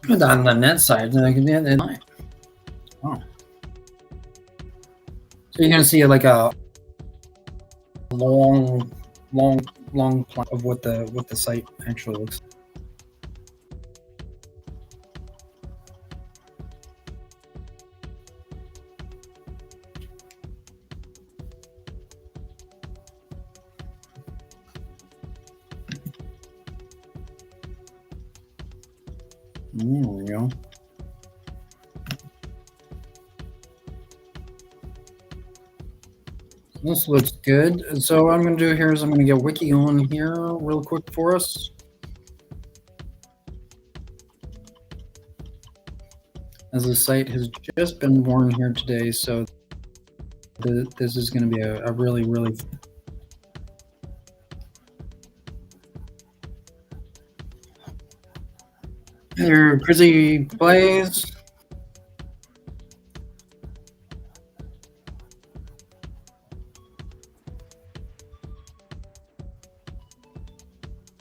And on the net side, I can get it. Oh. So you're gonna see like a long plan of what the site actually looks like. There we go. This looks good. And so what I'm going to do here is I'm going to get Wiki on here real quick for us. As the site has just been born here today, so this is going to be a really Here, Chrissy plays.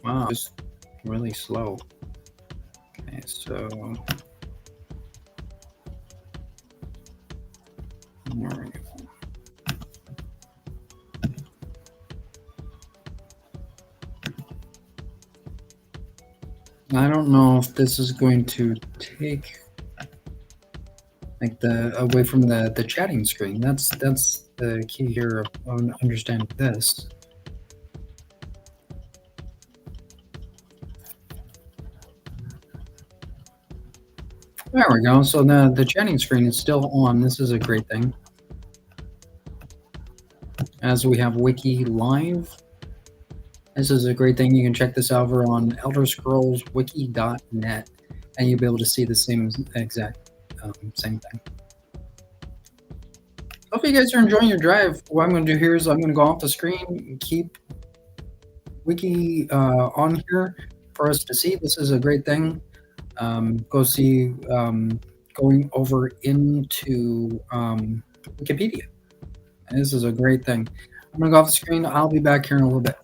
Wow, just really slow. Okay, so there we go. I don't know if this is going to take like away from the chatting screen. That's the key here of understanding this. There we go. So the chatting screen is still on. This is a great thing. As we have Wiki live. This is a great thing. You can check this out over on elderscrollswiki.net and you'll be able to see the same exact same thing. Hope you guys are enjoying your drive. What I'm going to do here is I'm going to go off the screen, keep Wiki on here for us to see. This is a great thing. Go see going over into Wikipedia. And this is a great thing. I'm going to go off the screen. I'll be back here in a little bit.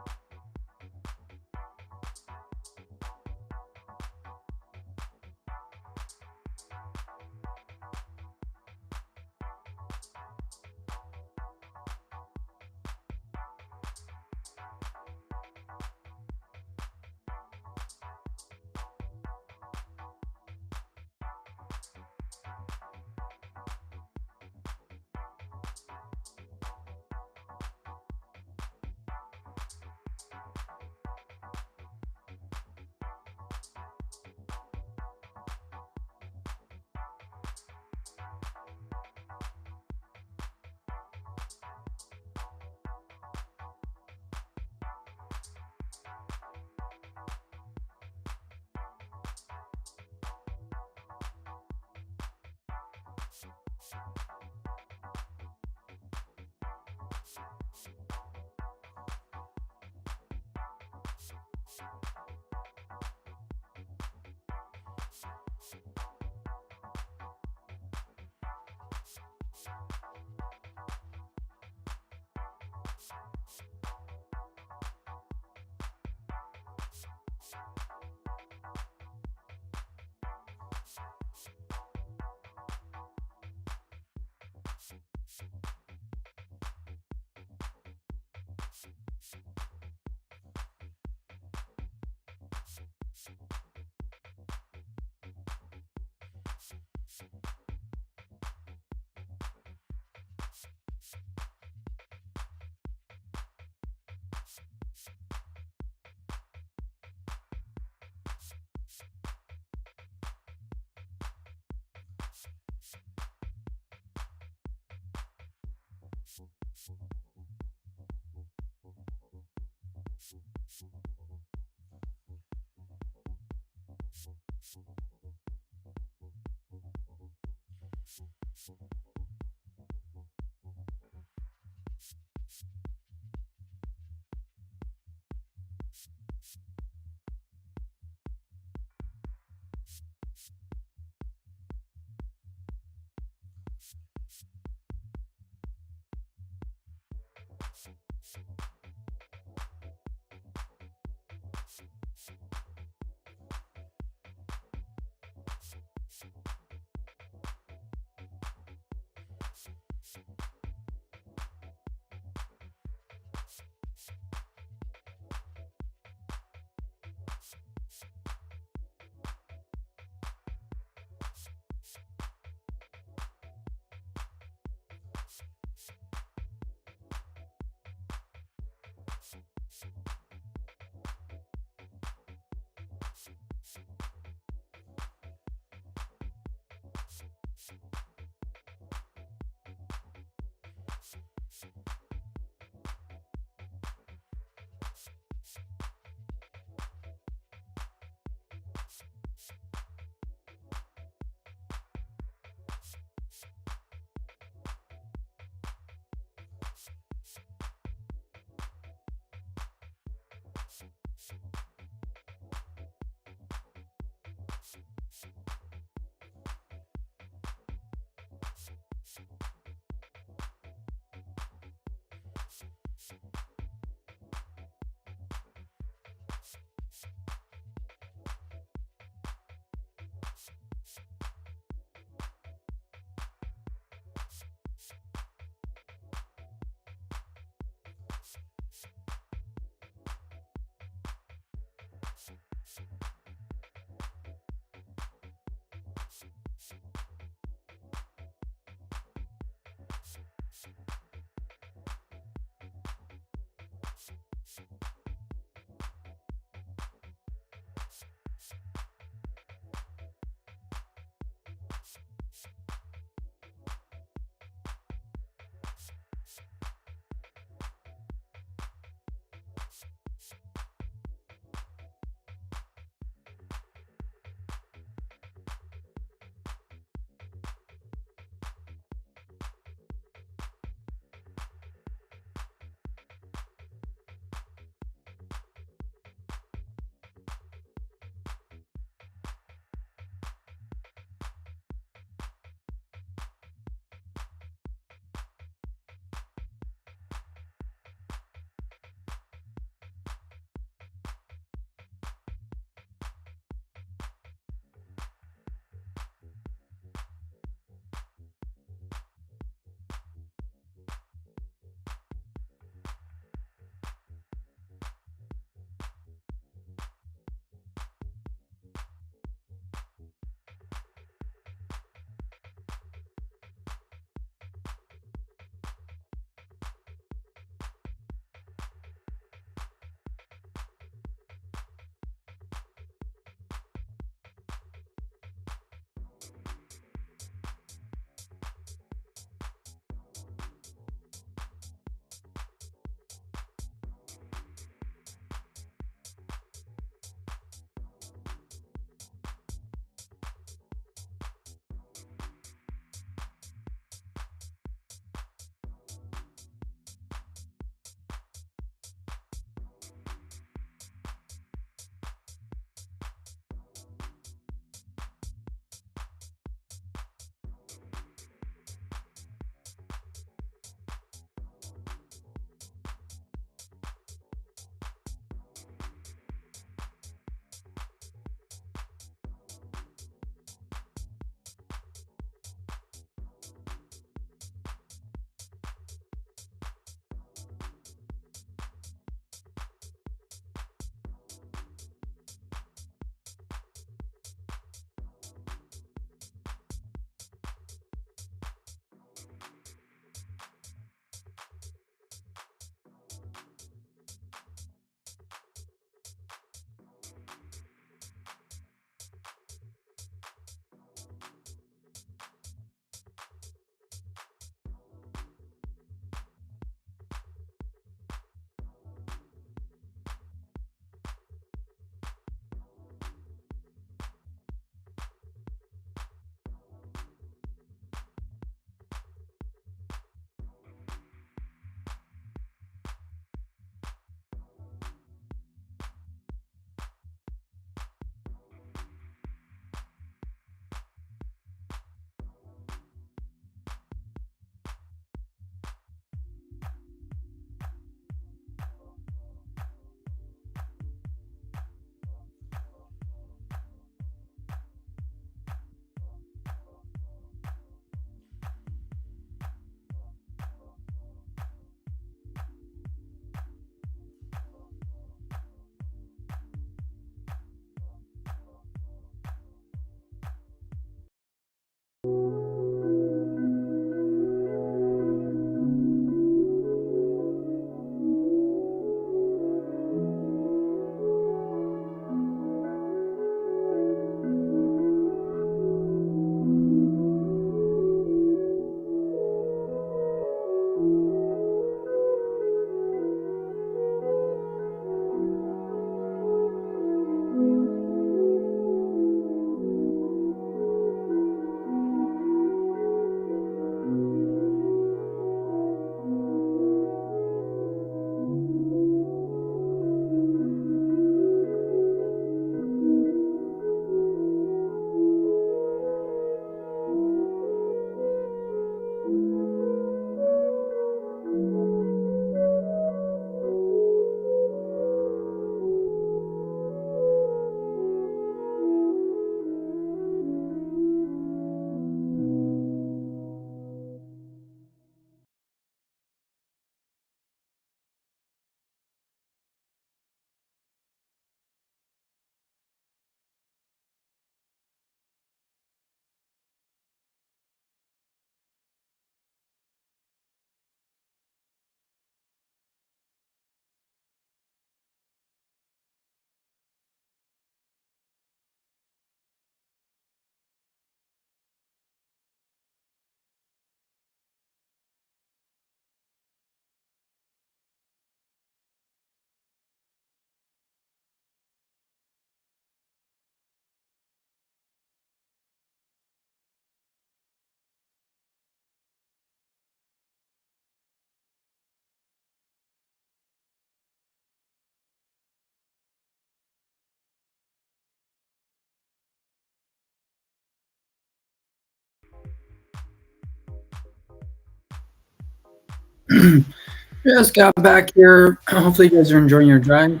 Just got back here. Hopefully, you guys are enjoying your drive.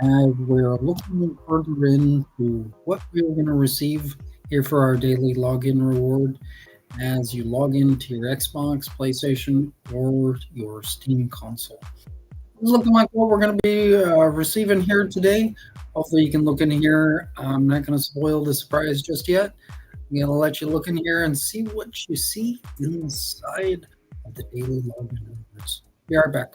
As we're looking further into what we're going to receive here for our daily login reward as you log into your Xbox, PlayStation, or your Steam console. It's looking like what we're going to be receiving here today. Hopefully, you can look in here. I'm not going to spoil the surprise just yet. I'm going to let you look in here and see what you see inside of the daily login rewards. Be right back.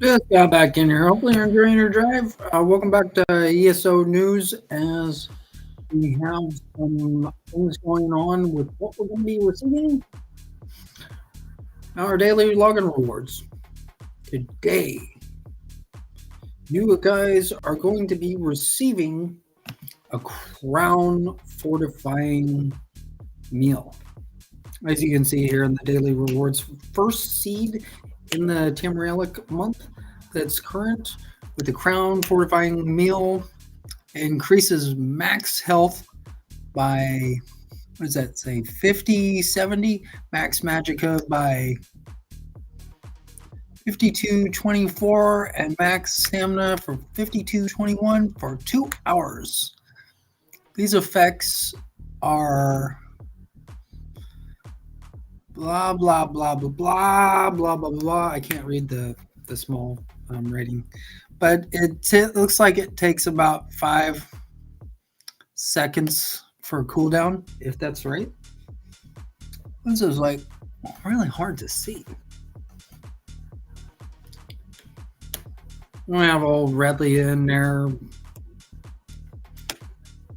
Just got back in here. Hopefully, you're enjoying your drive. Welcome back to ESO News as we have some things going on with what we're going to be receiving. Our daily login rewards. Today, you guys are going to be receiving a crown fortifying meal. As you can see here in the daily rewards, first seed in the Tamaralic month that's current with the crown fortifying meal increases max health by, what does that say, 50, 70, max magicka by 5224, and max stamina for 5221 for 2 hours. These effects are blah blah blah blah blah blah blah blah. I can't read the small writing, but it looks like it takes about 5 seconds for cooldown, if that's right. This is like really hard to see. We have old Redley in there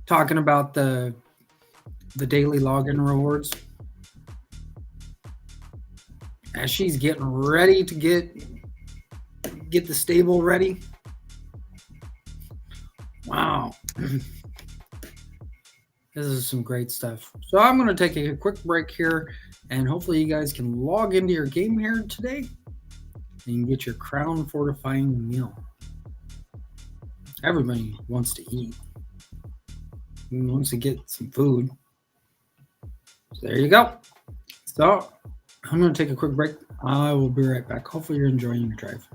talking about the daily login rewards. As she's getting ready to get the stable ready. Wow. This is some great stuff. So I'm going to take a quick break here, and hopefully you guys can log into your game here today, and you can get your crown fortifying meal. Everybody wants to eat. Wants to get some food. So there you go. So I'm going to take a quick break. I will be right back. Hopefully you're enjoying your drive.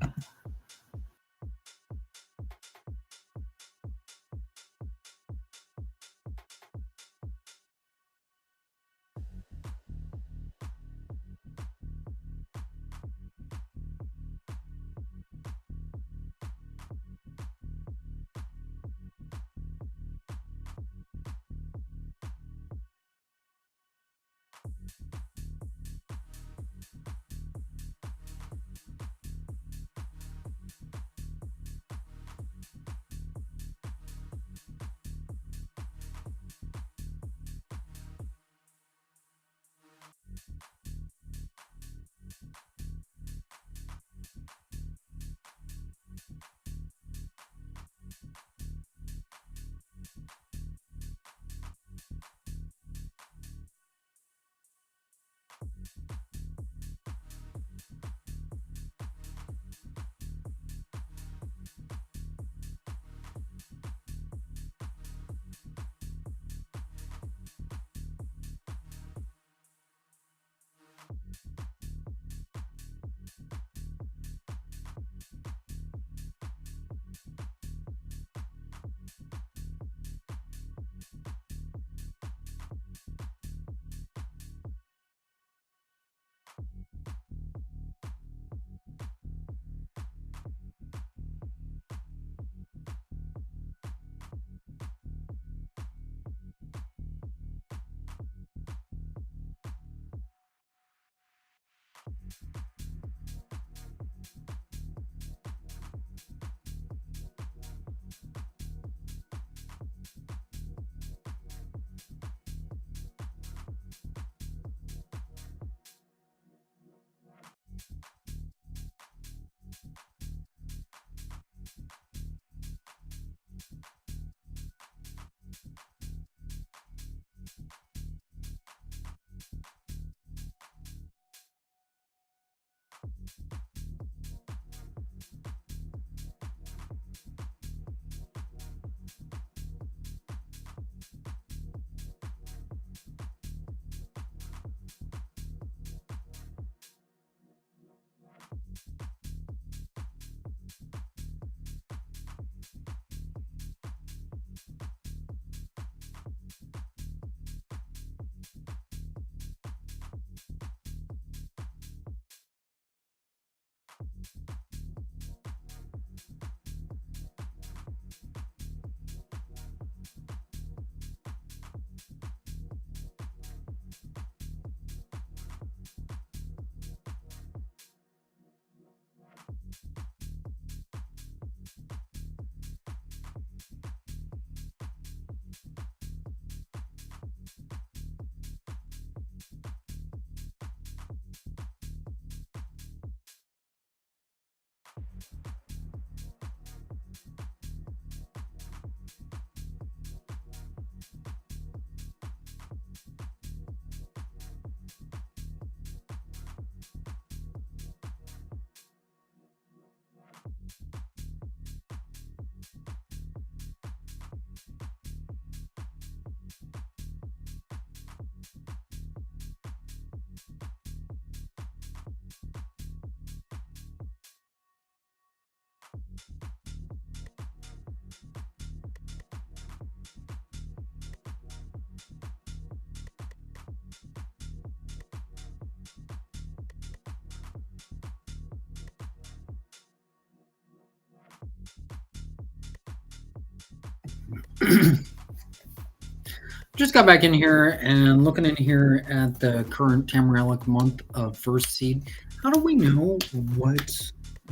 Just got back in here and looking in here at the current Tamaralic month of first seed. How do we know what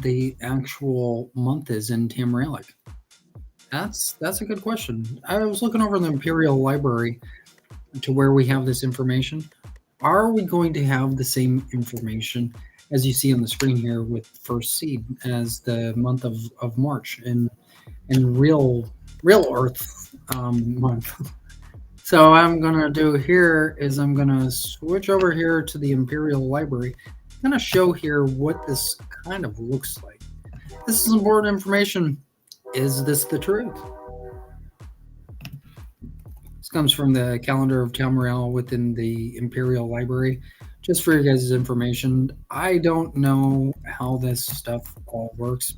the actual month is in Tamaralic? That's a good question. I was looking over the Imperial Library to where we have this information. Are we going to have the same information as you see on the screen here with first seed as the month of March in real Earth month? So what I'm going to do here is I'm going to switch over here to the Imperial Library. I'm going to show here what this kind of looks like. This is important information. Is this the truth? This comes from the calendar of Tamriel within the Imperial Library. Just for your guys' information, I don't know how this stuff all works.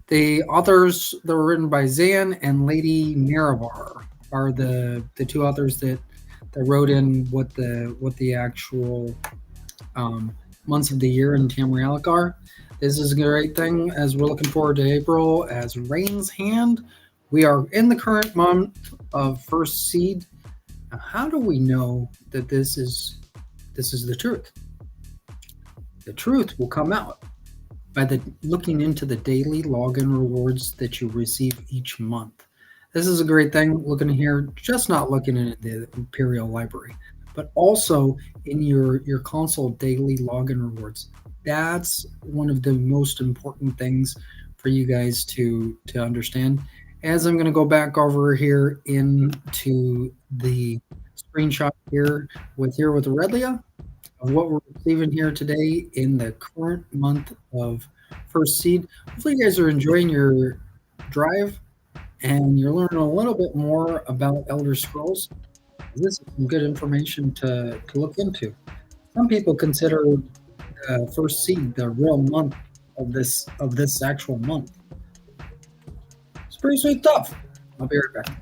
The authors that were written by Zan and Lady Mirabar are the two authors that wrote in what the actual months of the year in Tamrielic are. This is a great thing as we're looking forward to April as Rain's Hand. We are in the current month of first seed. Now, how do we know that this is the truth? The truth will come out by looking into the daily login rewards that you receive each month. This is a great thing looking here, just not looking at the Imperial Library, but also in your console daily login rewards. That's one of the most important things for you guys to understand. As I'm going to go back over here into the screenshot here with Redlia of what we're receiving here today in the current month of first seed. Hopefully you guys are enjoying your drive and you're learning a little bit more about Elder Scrolls. This is some good information to look into. Some people consider first seed the real month of this actual month. It's pretty sweet stuff. I'll be right back.